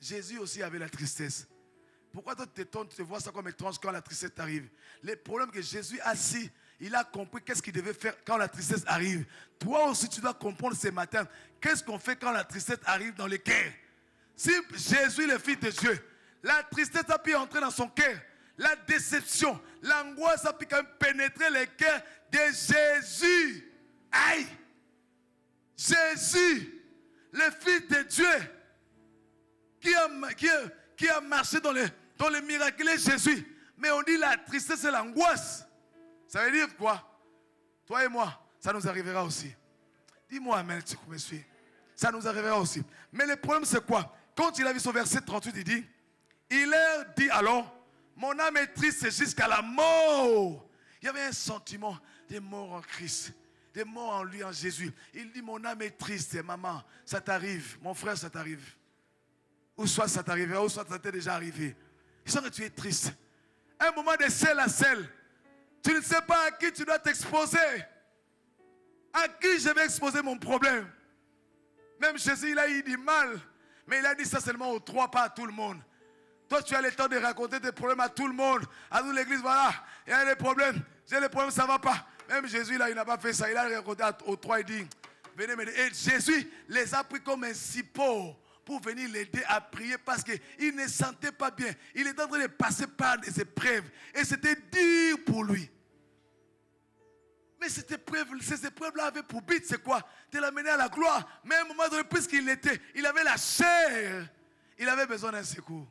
Jésus aussi avait la tristesse. Pourquoi toi tu te vois ça comme étrange quand la tristesse t'arrive? Le problème que Jésus a si, il a compris qu'est-ce qu'il devait faire quand la tristesse arrive. Toi aussi tu dois comprendre ce matin, qu'est-ce qu'on fait quand la tristesse arrive dans le cœur. Si Jésus, le Fils de Dieu, la tristesse a pu entrer dans son cœur, la déception, l'angoisse a pu quand même pénétrer le cœur de Jésus. Aïe! Jésus, le Fils de Dieu. qui a marché dans les miracles de Jésus. Mais on dit la tristesse et l'angoisse. Ça veut dire quoi? Toi et moi, ça nous arrivera aussi. Dis-moi amen, tu me suis. Ça nous arrivera aussi. Mais le problème c'est quoi? Quand il a vu son verset 38, il dit, il leur dit alors, mon âme est triste jusqu'à la mort. Il y avait un sentiment de mort en Christ, de mort en lui, en Jésus. Il dit, mon âme est triste, maman, ça t'arrive, mon frère, ça t'arrive. Ou soit ça t'arrivera, ou soit ça t'est déjà arrivé. Il sent que tu es triste. Un moment de sel à sel. Tu ne sais pas à qui tu dois t'exposer. À qui je vais exposer mon problème. Même Jésus, il a eu du mal. Mais il a dit ça seulement aux trois, pas à tout le monde. Toi, tu as le temps de raconter tes problèmes à tout le monde. À nous, l'église, voilà. Il y a des problèmes. J'ai des problèmes, ça ne va pas. Même Jésus, là, il n'a pas fait ça. Il a raconté aux trois, il dit, venez m'aider. Et Jésus les a pris comme un support pour venir l'aider à prier parce qu'il ne sentait pas bien. Il était en train de passer par des épreuves. Et c'était dur pour lui. Mais ces épreuves-là avaient pour but, c'est quoi? De l'amener à la gloire. Mais à un moment donné, puisqu'il il avait la chair, il avait besoin d'un secours.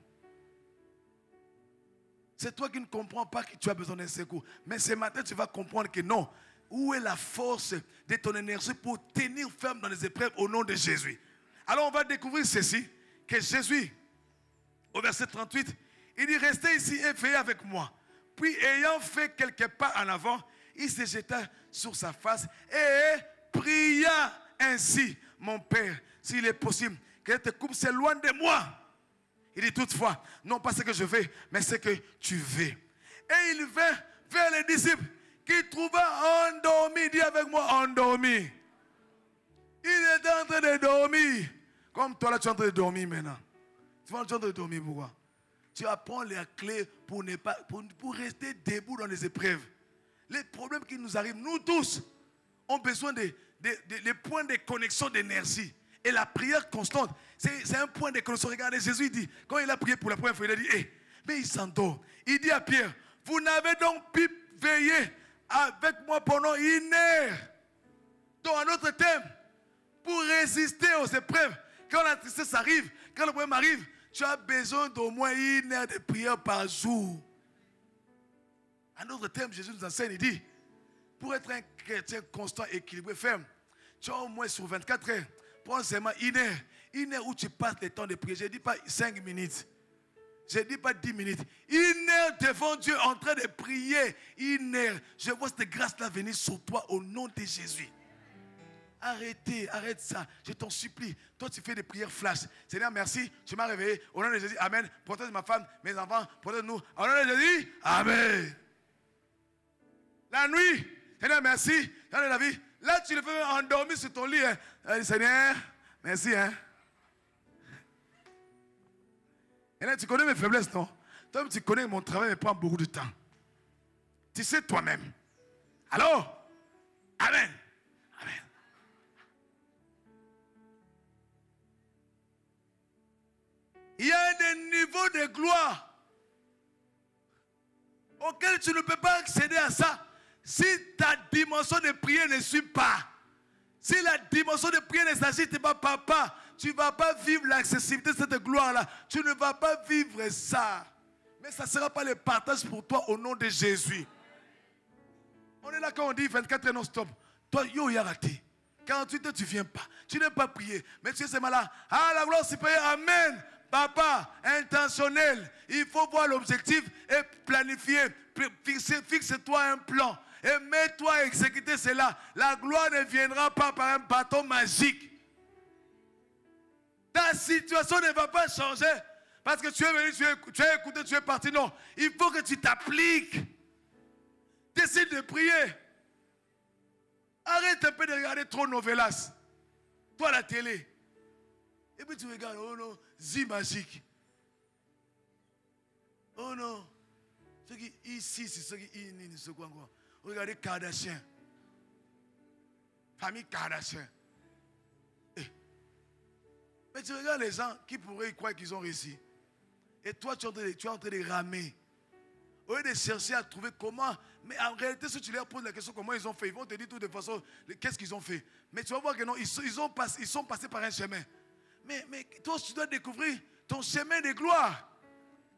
C'est toi qui ne comprends pas que tu as besoin d'un secours. Mais ce matin, tu vas comprendre que non. Où est la force de ton énergie pour tenir ferme dans les épreuves au nom de Jésus? Alors on va découvrir ceci, que Jésus, au verset 38, il dit, restez ici et veillez avec moi. Puis ayant fait quelques pas en avant, il se jeta sur sa face et pria ainsi, mon Père, s'il est possible, que tes coupes s'éloignent de moi. Il dit toutefois, non pas ce que je veux, mais ce que tu veux. Et il vint vers les disciples qui trouva endormis. Dis avec moi, endormis. Il était en train de dormir. Comme toi là, tu es en train de dormir maintenant. Tu vas en train de dormir, pourquoi? Tu apprends les clés pour rester debout dans les épreuves. Les problèmes qui nous arrivent, nous tous, ont besoin des points de connexion d'énergie. Et la prière constante, c'est un point de connexion. Regardez, Jésus dit, quand il a prié pour la première fois, il a dit, hey, mais il s'endort. Il dit à Pierre, vous n'avez donc pu veiller avec moi pendant 1 heure. Donc, en d'autres termes, pour résister aux épreuves, quand la tristesse arrive, quand le problème arrive, tu as besoin d'au moins 1 heure de prière par jour. En d'autres termes, Jésus nous enseigne, il dit, pour être un chrétien constant, équilibré, ferme, tu as au moins sur 24 heures, prends seulement 1 heure. 1 heure où tu passes le temps de prier. Je ne dis pas 5 minutes. Je ne dis pas 10 minutes. 1 heure devant Dieu en train de prier. 1 heure. Je vois cette grâce-là venir sur toi au nom de Jésus. Arrête ça. Je t'en supplie. Toi, tu fais des prières flash. Seigneur, merci. Tu m'as réveillé. Au nom de Jésus, amen. Protège ma femme, mes enfants. Protège-nous. Au nom de Jésus, amen. La nuit, Seigneur, merci. Dans la vie. Là, tu le fais endormir sur ton lit. Hein. Seigneur, merci. Hein. Et là, tu connais mes faiblesses, non? Toi, tu connais mon travail, mais prend beaucoup de temps. Tu sais toi-même. Alors, amen. Amen. Il y a des niveaux de gloire auxquels tu ne peux pas accéder à ça si ta dimension de prière ne suit pas. Si la dimension de prière ne s'agite pas, papa, tu ne vas pas vivre l'accessibilité de cette gloire-là. Tu ne vas pas vivre ça. Mais ça ne sera pas le partage pour toi au nom de Jésus. On est là quand on dit 24 heures non-stop. Toi, yo, y a raté. 48 heures, tu ne viens pas. Tu n'aimes pas prier. Mais tu es seulement là. Ah, la gloire supérieure, amen. Papa, intentionnel. Il faut voir l'objectif et planifier. Fixe-toi un plan. Et mets-toi à exécuter cela. La gloire ne viendra pas par un bâton magique. Ta situation ne va pas changer. Parce que tu es venu, tu as écouté, tu es parti. Non, il faut que tu t'appliques. Décide de prier. Arrête un peu de regarder trop novelas. Toi, la télé. Et puis tu regardes, oh non, zi magique. Oh non. Ce qui ici, c'est ce qui ne sais quoi encore. Regardez Kardashian. Famille Kardashian. Mais tu regardes les gens qui pourraient y croire qu'ils ont réussi. Et toi, tu es en train de ramer. Au lieu de chercher à trouver comment. Mais en réalité, si tu leur poses la question comment ils ont fait, ils vont te dire de toute façon qu'est-ce qu'ils ont fait. Mais tu vas voir que non, ils sont passés par un chemin. Mais toi, tu dois découvrir ton chemin de gloire.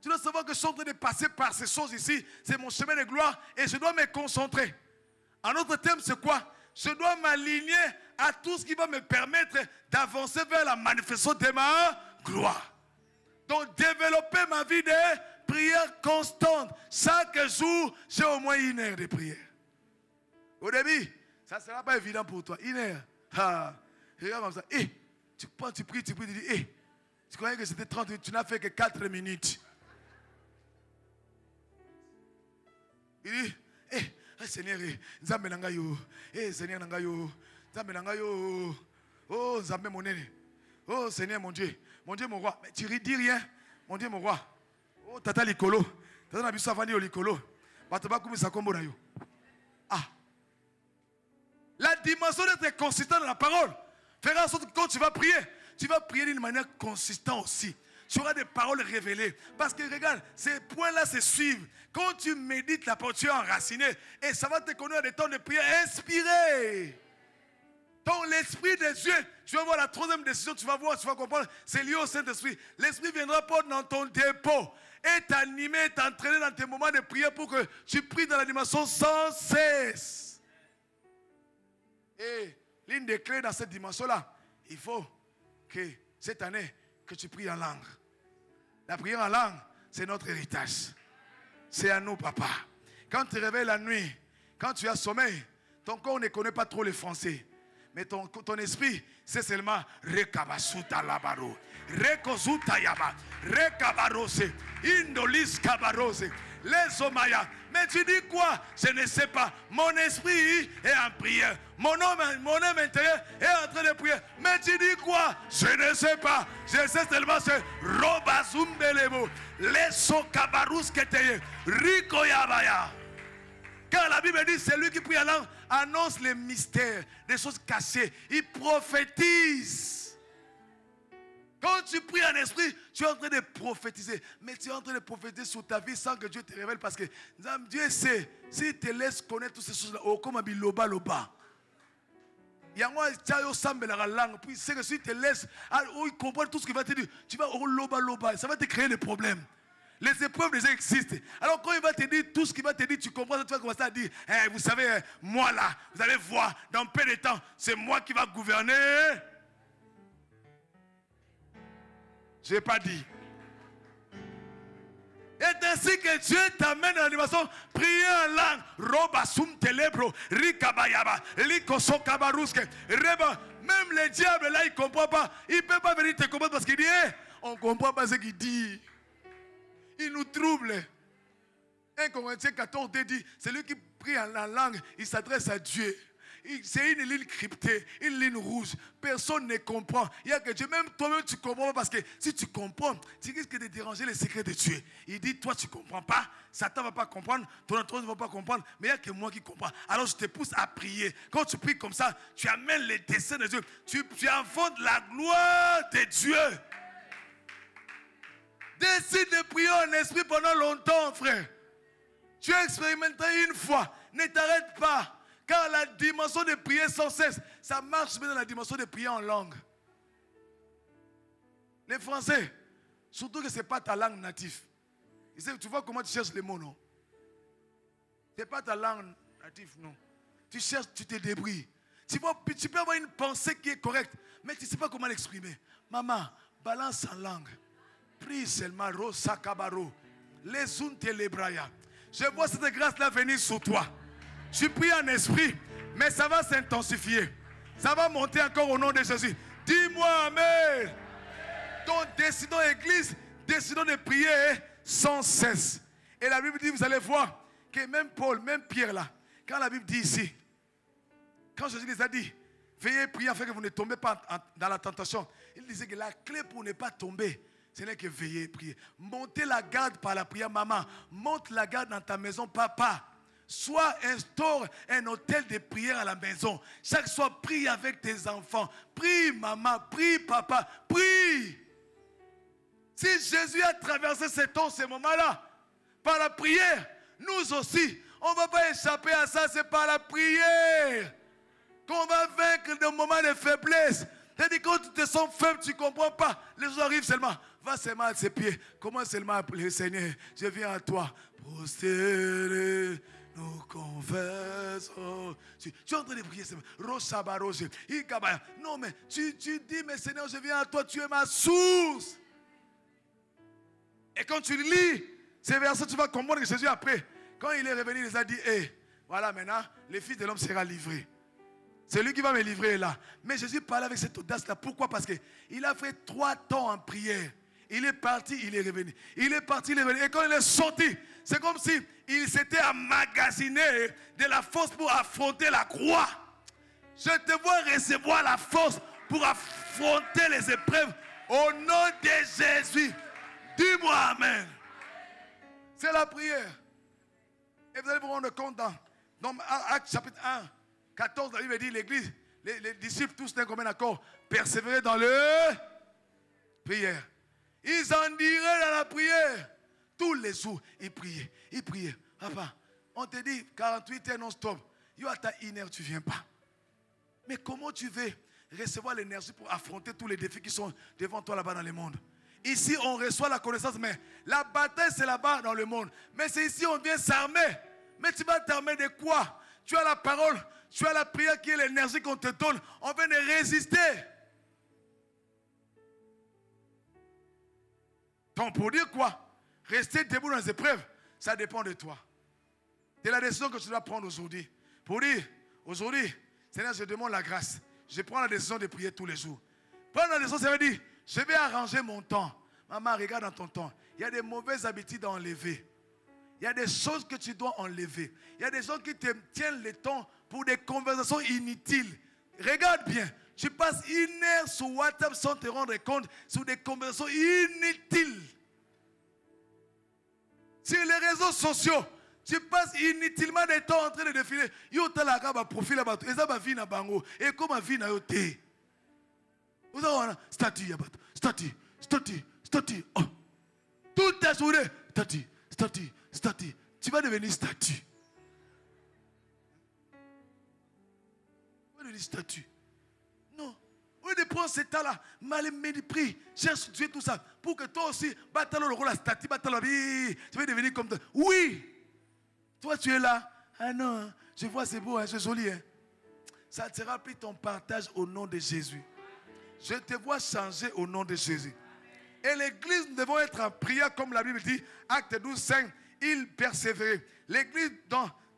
Tu dois savoir que je suis en train de passer par ces choses ici. C'est mon chemin de gloire et je dois me concentrer. En autre terme, c'est quoi? Je dois m'aligner à tout ce qui va me permettre d'avancer vers la manifestation de ma gloire. Donc, développer ma vie de prière constante. Chaque jour, j'ai au moins 1 heure de prière. Au début, ça ne sera pas évident pour toi. 1 heure. Ah, regarde comme ça. Tu pries, tu dis, tu croyais que c'était 30 minutes, tu n'as fait que 4 minutes. Il dit, Seigneur, Nzambe nanga yo. Seigneur nanga yo. Nzambe nanga yo. Oh, Nzambe mon nene. Oh, Seigneur mon Dieu. Mon Dieu mon roi. Mais tu dis rien. Mon Dieu mon roi. Oh, tata likolo. Tata nabiso avandi likolo. Bataba kumisa kombo na yo. Ah. La dimension d'être consistant dans la parole fera en sorte que quand tu vas prier d'une manière consistante aussi. Tu auras des paroles révélées. Parce que regarde, ces points-là se suivent. Quand tu médites la parole, tu es enraciné. Et ça va te conduire à des temps de prière inspirés. Dans l'esprit de Dieu, tu vas voir la 3e décision, tu vas voir, tu vas comprendre. C'est lié au Saint-Esprit. L'Esprit viendra pas dans ton dépôt. Et t'animer, t'entraîner dans tes moments de prière pour que tu pries dans la dimension sans cesse. Et l'une des clés dans cette dimension-là, il faut que cette année, que tu pries en langue. La prière en langue, c'est notre héritage. C'est à nous, papa. Quand tu te réveilles la nuit, quand tu as sommeil, ton corps ne connaît pas trop le français. Mais ton esprit, c'est seulement Rekabasuta labaro, Rekozuta yaba, Rekabarose, Indolis kabarose, les omaya. Mais tu dis quoi? Je ne sais pas. Mon esprit est en prière. Mon âme intérieure est en train de prier. Mais tu dis quoi? Je ne sais pas. Je sais seulement ce Robazumbelebo, les sokabarus keteye, Riko yabaya. Car la Bible dit, c'est lui qui prie en langue, annonce les mystères, des choses cachées. Il prophétise. Quand tu pries en esprit, tu es en train de prophétiser. Mais tu es en train de prophétiser sur ta vie sans que Dieu te révèle. Parce que Dieu sait, s'il te laisse connaître toutes ces choses-là, oh, comme un loba loba. Il y a moi, tu as la langue. Puis c'est que s'il te laisse, il comprend tout ce qu'il va te dire. Tu vas au loba loba. Ça va te créer des problèmes. Les épreuves déjà existent. Alors quand il va te dire tout ce qu'il va te dire, tu comprends, tu vas commencer à dire, vous savez, moi là, vous allez voir, dans peu de temps, c'est moi qui va gouverner. Je n'ai pas dit. Et ainsi que Dieu t'amène dans la dimension, prier en langue. Roba sum telebro, rikabayaba, likoso kabaruske, reba. Même le diable là, il ne comprend pas. Il ne peut pas venir te comprendre parce qu'il dit, on ne comprend pas ce qu'il dit. Il nous trouble. 1 Corinthiens 14 dit, celui qui prie en la langue, il s'adresse à Dieu. C'est une ligne cryptée, une ligne rouge. Personne ne comprend. Il n'y a que Dieu. Même toi-même, tu ne comprends pas parce que si tu comprends, tu risques de déranger les secrets de Dieu. Il dit, toi, tu ne comprends pas. Satan ne va pas comprendre. Ton entourage ne va pas comprendre. Mais il n'y a que moi qui comprends. Alors, je te pousse à prier. Quand tu pries comme ça, tu amènes les desseins de Dieu. Tu enfantes la gloire de Dieu. Décide de prier en esprit pendant longtemps, frère. Tu as expérimenté une fois. Ne t'arrête pas. Car la dimension de prier sans cesse, ça marche bien dans la dimension de prier en langue. Les Français, surtout que ce n'est pas ta langue native. Tu vois comment tu cherches les mots, non? Ce n'est pas ta langue native, non. Tu cherches, tu te débrouilles. Tu peux avoir une pensée qui est correcte, mais tu ne sais pas comment l'exprimer. Maman, balance en langue. Prie seulement, Rosa Kabaro, les unte les braya. Je vois cette grâce-là venir sur toi. Tu pries en esprit, mais ça va s'intensifier. Ça va monter encore au nom de Jésus. Dis-moi Amen. Donc décidons, Église, décidons de prier sans cesse. Et la Bible dit, vous allez voir que même Paul, même Pierre là, quand la Bible dit ici, quand Jésus les a dit, veillez prier afin que vous ne tombez pas dans la tentation. Il disait que la clé pour ne pas tomber, ce n'est que veiller et prier. Montez la garde par la prière, maman. Monte la garde dans ta maison, papa. Soit instaure un hôtel de prière à la maison. Chaque soir, prie avec tes enfants. Prie, maman. Prie, papa. Prie. Si Jésus a traversé ces moments-là, par la prière, nous aussi, on ne va pas échapper à ça. C'est par la prière qu'on va vaincre des moments de faiblesse. C'est-à-dire quand tu te te sens faible, tu ne comprends pas. Les gens arrivent seulement. Va seulement à ses pieds. Comment seulement appeler le Seigneur? Je viens à toi. Prosterner, nous confessons. Tu es en train de prier. Non, mais tu dis, mais Seigneur, je viens à toi. Tu es ma source. Et quand tu lis ces versets, tu vas comprendre que Jésus après, quand il est revenu, il les a dit, voilà maintenant, le Fils de l'homme sera livré. C'est lui qui va me livrer là. Mais Jésus parlait avec cette audace-là. Pourquoi? Parce qu'il a fait 3 temps en prière. Il est parti, il est revenu. Il est parti, il est revenu. Et quand il est sorti, c'est comme s'il s'était emmagasiné de la force pour affronter la croix. Je te vois recevoir la force pour affronter les épreuves au nom de Jésus. Dis-moi Amen. C'est la prière. Et vous allez vous rendre compte dans Actes chapitre 1. 14, la Bible dit l'église, les disciples tous d'un commun accord, persévérer dans le prière. Ils en diraient dans la prière. Tous les jours, ils priaient. Papa, on te dit 48 heures non-stop. Tu as 1 heure, tu ne viens pas. Mais comment tu veux recevoir l'énergie pour affronter tous les défis qui sont devant toi là-bas dans le monde? Ici, on reçoit la connaissance, mais la bataille, c'est là-bas dans le monde. Mais c'est ici, on vient s'armer. Mais tu vas t'armer de quoi? Tu as la parole. Tu as la prière qui est l'énergie qu'on te donne. On vient de résister. Donc pour dire quoi? Rester debout dans les épreuves, ça dépend de toi. C'est la décision que tu dois prendre aujourd'hui. Pour dire, aujourd'hui, Seigneur, je demande la grâce. Je prends la décision de prier tous les jours. Prendre la décision, ça veut dire, je vais arranger mon temps. Maman, regarde dans ton temps. Il y a des mauvaises habitudes à enlever. Il y a des choses que tu dois enlever. Il y a des gens qui te tiennent le temps pour des conversations inutiles. Regarde bien. Tu passes 1 heure sur WhatsApp sans te rendre compte sur des conversations inutiles. Sur les réseaux sociaux, tu passes inutilement des temps en train de défiler. Yo ta la gaba profil là-bas. Et ça va vie na bango. Et comment vie na yote. Vous avez statut statut. Oh. Toute ta journée. Statut. Tu vas devenir statut. Tu vas devenir statut. Non. Au lieu de prendre ce temps-là, mal mépris, cherche Dieu, tout ça, pour que toi aussi, bataille le rôle à statut, tu vas devenir comme toi. Oui. Toi, tu es là. Ah non, je vois, c'est beau, hein, c'est joli. Hein. Ça te sera pris ton partage au nom de Jésus. Je te vois changer au nom de Jésus. Et l'église, nous devons être en prière, comme la Bible dit, Acte 12, 5, il persévérait. L'église,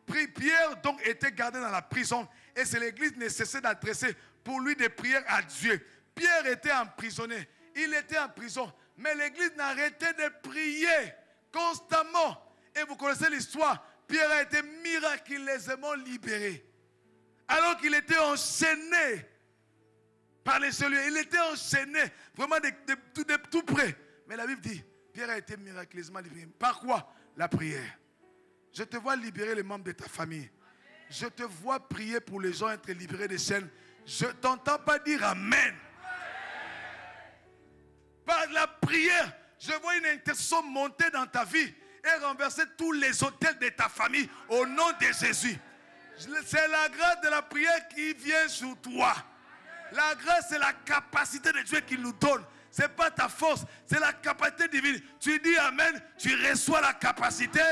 Pierre, donc, était gardé dans la prison. Et c'est l'église nécessaire d'adresser pour lui des prières à Dieu. Pierre était emprisonné. Il était en prison. Mais l'église n'arrêtait de prier constamment. Et vous connaissez l'histoire. Pierre a été miraculeusement libéré. Alors qu'il était enchaîné par les cellules. Il était enchaîné vraiment de tout près. Mais la Bible dit, Pierre a été miraculeusement libéré. Par quoi? La prière. Je te vois libérer les membres de ta famille. Je te vois prier pour les gens être libérés des chaînes. Je ne t'entends pas dire Amen. Par la prière, je vois une intercession monter dans ta vie et renverser tous les autels de ta famille au nom de Jésus. C'est la grâce de la prière qui vient sur toi. La grâce, c'est la capacité de Dieu qui nous donne. Ce n'est pas ta force, c'est la capacité divine. Tu dis Amen, tu reçois la capacité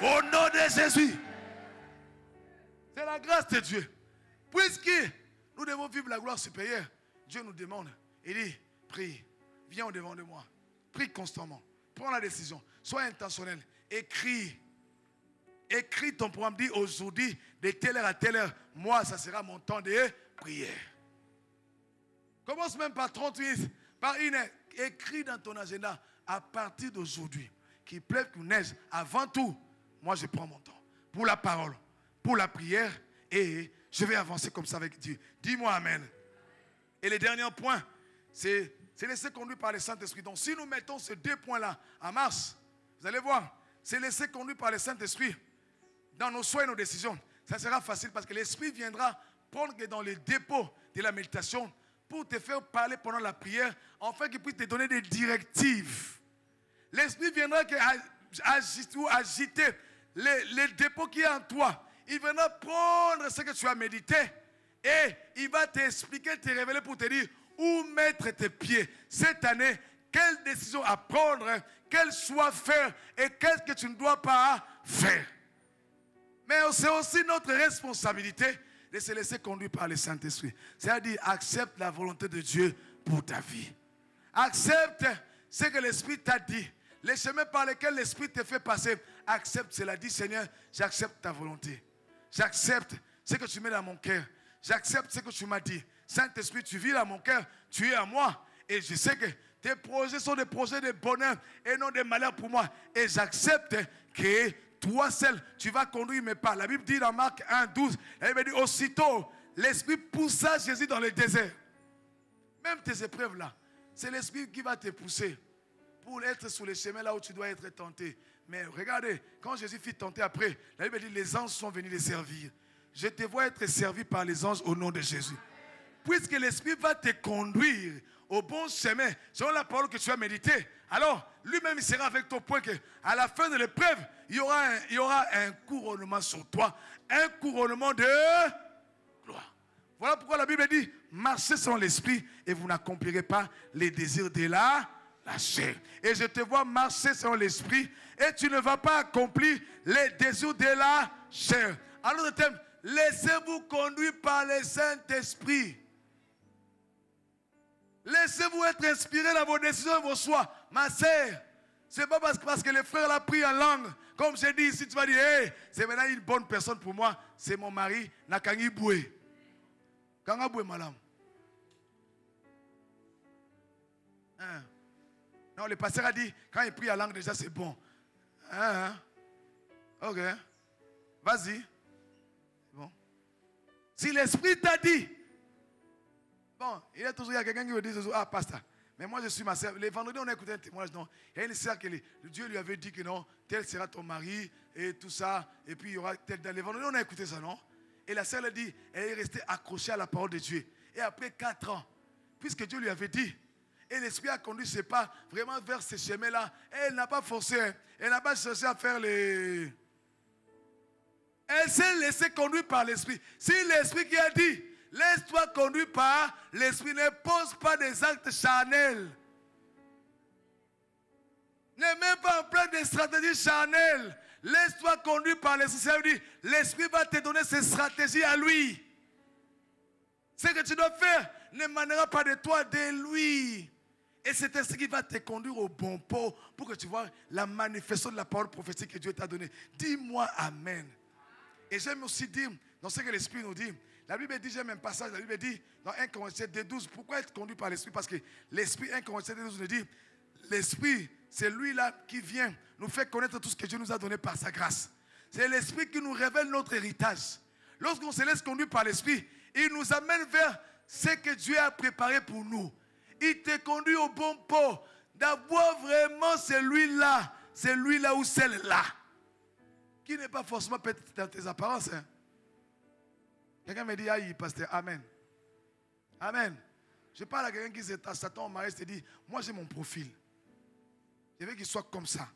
au nom de Jésus. C'est la grâce de Dieu. Puisque nous devons vivre la gloire supérieure, Dieu nous demande, il dit, prie, viens au devant de moi. Prie constamment. Prends la décision. Sois intentionnel. Écris. Écris ton programme. Dis aujourd'hui, de telle heure à telle heure, moi, ça sera mon temps de prière. Commence même par 30 minutes, par 1 heure. Écris dans ton agenda, à partir d'aujourd'hui, qu'il pleuve, qu'il neige, avant tout, moi je prends mon temps. Pour la parole, pour la prière, et je vais avancer comme ça avec Dieu. Dis-moi Amen. Et le dernier point, c'est laisser conduire par le Saint-Esprit. Donc si nous mettons ces 2 points-là en marche, vous allez voir, c'est laisser conduire par le Saint-Esprit dans nos choix et nos décisions. Ça sera facile parce que l'Esprit viendra prendre dans les dépôts de la méditation pour te faire parler pendant la prière, afin qu'il puisse te donner des directives. L'Esprit viendra agiter les dépôts qui est en toi. Il viendra prendre ce que tu as médité Et il va t'expliquer, te révéler pour te dire où mettre tes pieds. Cette année, quelle décision à prendre, quel choix faire et qu'est-ce que tu ne dois pas faire. Mais c'est aussi notre responsabilité de se laisser conduire par le Saint-Esprit. C'est-à-dire, accepte la volonté de Dieu pour ta vie. Accepte ce que l'Esprit t'a dit. Les chemins par lesquels l'Esprit te fait passer, accepte cela. Dis, Seigneur, j'accepte ta volonté. J'accepte ce que tu mets dans mon cœur. J'accepte ce que tu m'as dit. Saint-Esprit, tu vis dans mon cœur, tu es à moi. Et je sais que tes projets sont des projets de bonheur et non de malheur pour moi. Et j'accepte que toi seul, tu vas conduire mes pas. La Bible dit dans Marc 1, 12, la Bible dit, aussitôt, l'Esprit poussa Jésus dans le désert. Même tes épreuves là, c'est l'Esprit qui va te pousser pour être sur les chemins là où tu dois être tenté. Mais regardez, quand Jésus fut tenté après, la Bible dit, les anges sont venus les servir. Je te vois être servi par les anges au nom de Jésus. Puisque l'Esprit va te conduire au bon chemin, selon la parole que tu as méditée, alors lui-même il sera avec toi, point qu'à la fin de l'épreuve, il y aura un couronnement sur toi, un couronnement de gloire. Voilà pourquoi la Bible dit, marchez selon l'Esprit et vous n'accomplirez pas les désirs de la chair. Et je te vois marcher selon l'Esprit et tu ne vas pas accomplir les désirs de la chair. Alors le thème, laissez-vous conduire par le Saint-Esprit. Laissez-vous être inspiré dans vos décisions et vos choix. Ma sœur, ce n'est pas parce que le frère l'a pris en langue. Comme j'ai dit ici, tu vas dire, hey, c'est maintenant une bonne personne pour moi. C'est mon mari, Nakangi Boué. Kanga Boué, madame. Hein? Non, le pasteur a dit, quand il prie en langue, déjà c'est bon. Hein? Ok. Vas-y. Bon. Si l'Esprit t'a dit, bon, il y a toujours quelqu'un qui me dit, ah, pasteur, mais moi je suis ma sœur. Les vendredis, on a écouté un témoignage, non. Il y a une sœur que Dieu lui avait dit que non, tel sera ton mari, et tout ça, et puis il y aura tel. Dans les vendredis, on a écouté ça, non. Et la sœur a dit, elle est restée accrochée à la parole de Dieu. Et après 4 ans, puisque Dieu lui avait dit, et l'Esprit a conduit ses pas vraiment vers ce chemin-là, elle n'a pas forcé, elle n'a pas cherché à faire les... Elle s'est laissée conduire par l'Esprit. Si l'Esprit qui a dit, laisse-toi conduire par l'Esprit, ne pose pas des actes charnels. Ne mets pas en place des stratégies charnelles. Laisse-toi conduire par l'Esprit. Ça veut dire, l'Esprit va te donner ses stratégies à lui. Ce que tu dois faire n'émanera pas de toi, de lui. Et c'est ainsi qui va te conduire au bon port pour que tu vois la manifestation de la parole prophétique que Dieu t'a donnée. Dis-moi Amen. Et j'aime aussi dire, dans ce que l'Esprit nous dit, la Bible dit, j'aime un passage, la Bible dit, dans 1 Corinthiens 2:12, pourquoi être conduit par l'Esprit? Parce que l'Esprit, 1 Corinthiens 2:12 nous dit, l'Esprit, c'est lui-là qui vient nous faire connaître tout ce que Dieu nous a donné par sa grâce. C'est l'Esprit qui nous révèle notre héritage. Lorsqu'on se laisse conduire par l'Esprit, il nous amène vers ce que Dieu a préparé pour nous. Il te conduit au bon port, d'avoir vraiment celui-là ou celle-là, qui n'est pas forcément peut-être dans tes apparences. Hein. Quelqu'un me dit, aïe, pasteur, Amen. Amen. Je parle à quelqu'un qui s'attend au mariage et dit, moi j'ai mon profil. Je veux qu'il soit comme ça.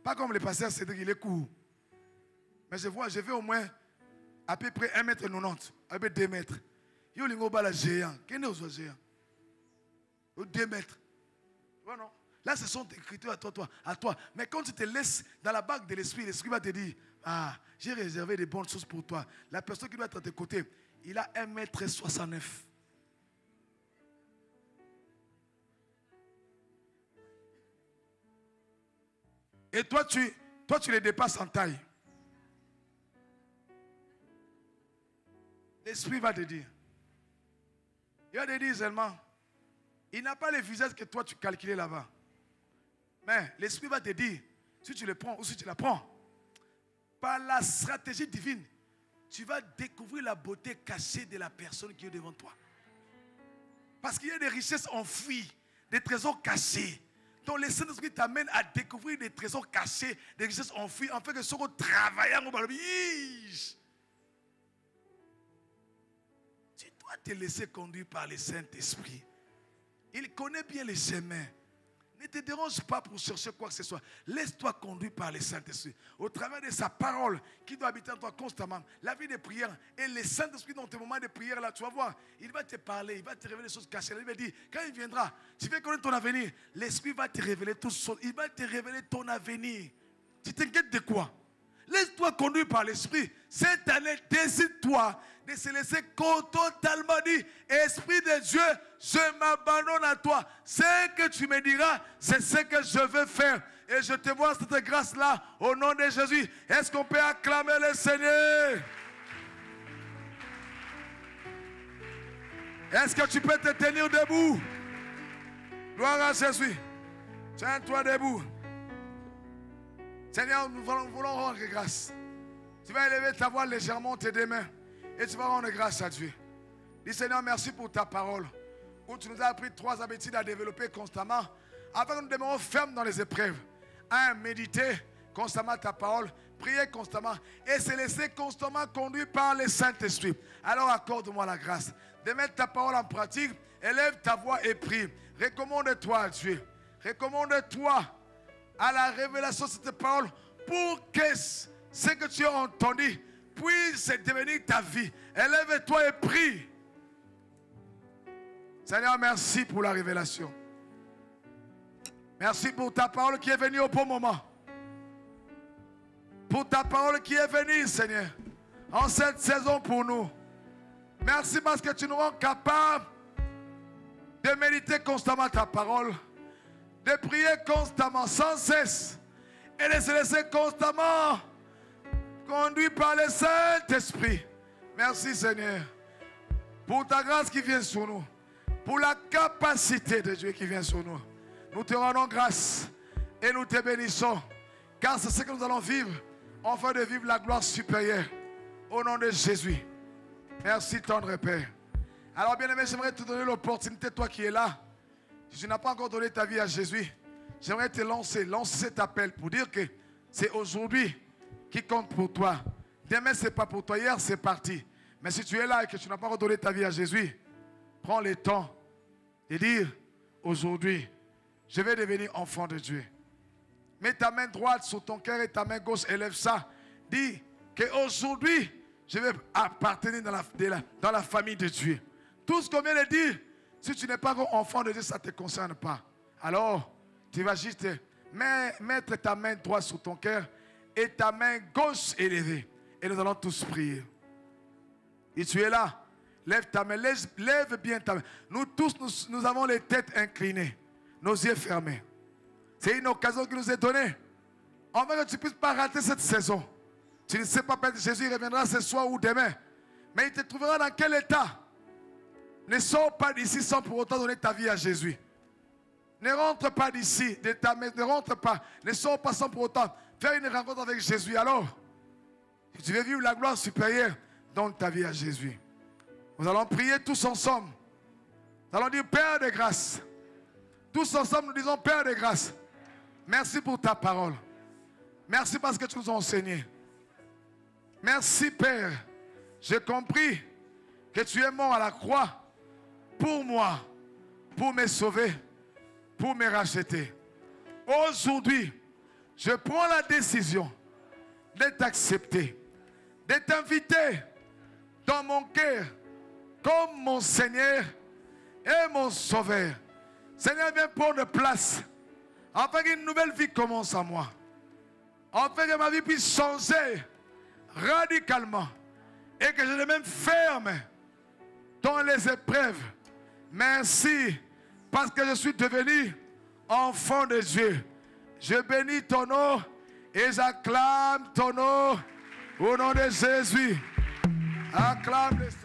Pas comme le pasteur Cédric, il est court. Mais je veux au moins à peu près 1,90 m, à peu près 2 mètres. Il y a un bala géant. Quel est le géant? 2 mètres. Ouais, non? Là, ce sont tes critères à toi. Mais quand tu te laisses dans la bague de l'Esprit, l'Esprit va te dire, ah, j'ai réservé des bonnes choses pour toi. La personne qui doit être à tes côtés, il a 1,69 m. Et toi, tu les dépasses en taille. L'Esprit va te dire. Il va te dire seulement, il n'a pas le visage que toi tu calculais là-bas. Mais l'Esprit va te dire, si tu le prends ou si tu la prends, par la stratégie divine, tu vas découvrir la beauté cachée de la personne qui est devant toi. Parce qu'il y a des richesses enfouies, des trésors cachés. Donc le Saint-Esprit t'amène à découvrir des trésors cachés, des richesses enfouies, en fait que ce qu'on travaille en bas. Tu dois te laisser conduire par le Saint-Esprit. Il connaît bien les chemins. Ne te dérange pas pour chercher quoi que ce soit. Laisse-toi conduire par le Saint-Esprit. Au travers de sa parole qui doit habiter en toi constamment. La vie de prière et le Saint-Esprit dans tes moments de prière là, tu vas voir, il va te parler, il va te révéler des choses cachées. Il va dire, quand il viendra, tu veux connaître ton avenir. L'Esprit va te révéler toutes choses. Il va te révéler ton avenir. Tu t'inquiètes de quoi? Laisse-toi conduire par l'Esprit. Cette année, décide-toi de se laisser totalement dire, Esprit de Dieu, je m'abandonne à toi. Ce que tu me diras, c'est ce que je veux faire. Et je te vois cette grâce-là au nom de Jésus. Est-ce qu'on peut acclamer le Seigneur? Est-ce que tu peux te tenir debout? Gloire à Jésus. Tiens-toi debout. Seigneur, nous voulons rendre grâce. Tu vas élever ta voix légèrement tes deux mains et tu vas rendre grâce à Dieu. Dis Seigneur, merci pour ta parole où tu nous as appris 3 habitudes à développer constamment afin que nous demeurions fermes dans les épreuves. 1. Méditer constamment ta parole, prier constamment et se laisser constamment conduire par le Saint-Esprit. Alors accorde-moi la grâce de mettre ta parole en pratique. Élève ta voix et prie. Recommande-toi à Dieu. Recommande-toi à la révélation de cette parole pour que ce que tu as entendu puisse devenir ta vie. Élève-toi et prie. Seigneur, merci pour la révélation. Merci pour ta parole qui est venue au bon moment. Pour ta parole qui est venue, Seigneur, en cette saison pour nous. Merci parce que tu nous rends capables de méditer constamment ta parole, de prier constamment, sans cesse, et de se laisser constamment conduit par le Saint-Esprit. Merci Seigneur pour ta grâce qui vient sur nous, pour la capacité de Dieu qui vient sur nous. Nous te rendons grâce et nous te bénissons, car c'est ce que nous allons vivre, afin de vivre la gloire supérieure au nom de Jésus. Merci tendre Père. Alors bien aimé, j'aimerais te donner l'opportunité, toi qui es là, si tu n'as pas encore donné ta vie à Jésus, j'aimerais te lancer cet appel pour dire que c'est aujourd'hui qui compte pour toi. Demain, ce n'est pas pour toi. Hier, c'est parti. Mais si tu es là et que tu n'as pas encore donné ta vie à Jésus, prends le temps de dire, aujourd'hui, je vais devenir enfant de Dieu. Mets ta main droite sur ton cœur et ta main gauche, élève ça. Dis qu'aujourd'hui, je vais appartenir dans la famille de Dieu. Tout ce qu'on vient de dire, si tu n'es pas encore enfant de Dieu, ça ne te concerne pas. Alors, tu vas juste mettre ta main droite sur ton cœur et ta main gauche élevée. Et nous allons tous prier. Et tu es là, lève ta main, lève bien ta main. Nous tous, nous avons les têtes inclinées, nos yeux fermés. C'est une occasion qui nous est donnée. En fait que tu ne puisses pas rater cette saison. Tu ne sais pas, peut-être Jésus reviendra ce soir ou demain. Mais il te trouvera dans quel état? Ne sors pas d'ici sans pour autant donner ta vie à Jésus. Ne rentre pas d'ici, ne rentre pas, ne sors pas sans pour autant faire une rencontre avec Jésus. Alors, si tu veux vivre la gloire supérieure, donne ta vie à Jésus. Nous allons prier tous ensemble. Nous allons dire Père de grâce. Tous ensemble, nous disons Père de grâce. Merci pour ta parole. Merci parce que tu nous as enseigné. Merci Père. J'ai compris que tu es mort à la croix pour moi, pour me sauver, pour me racheter. Aujourd'hui, je prends la décision de t'accepter, de t'inviter dans mon cœur comme mon Seigneur et mon Sauveur. Seigneur, viens prendre place afin qu'une nouvelle vie commence en moi. Afin que ma vie puisse changer radicalement et que je ne même ferme dans les épreuves. Merci parce que je suis devenu enfant de Dieu. Je bénis ton nom et j'acclame ton nom au nom de Jésus. Acclame le Seigneur.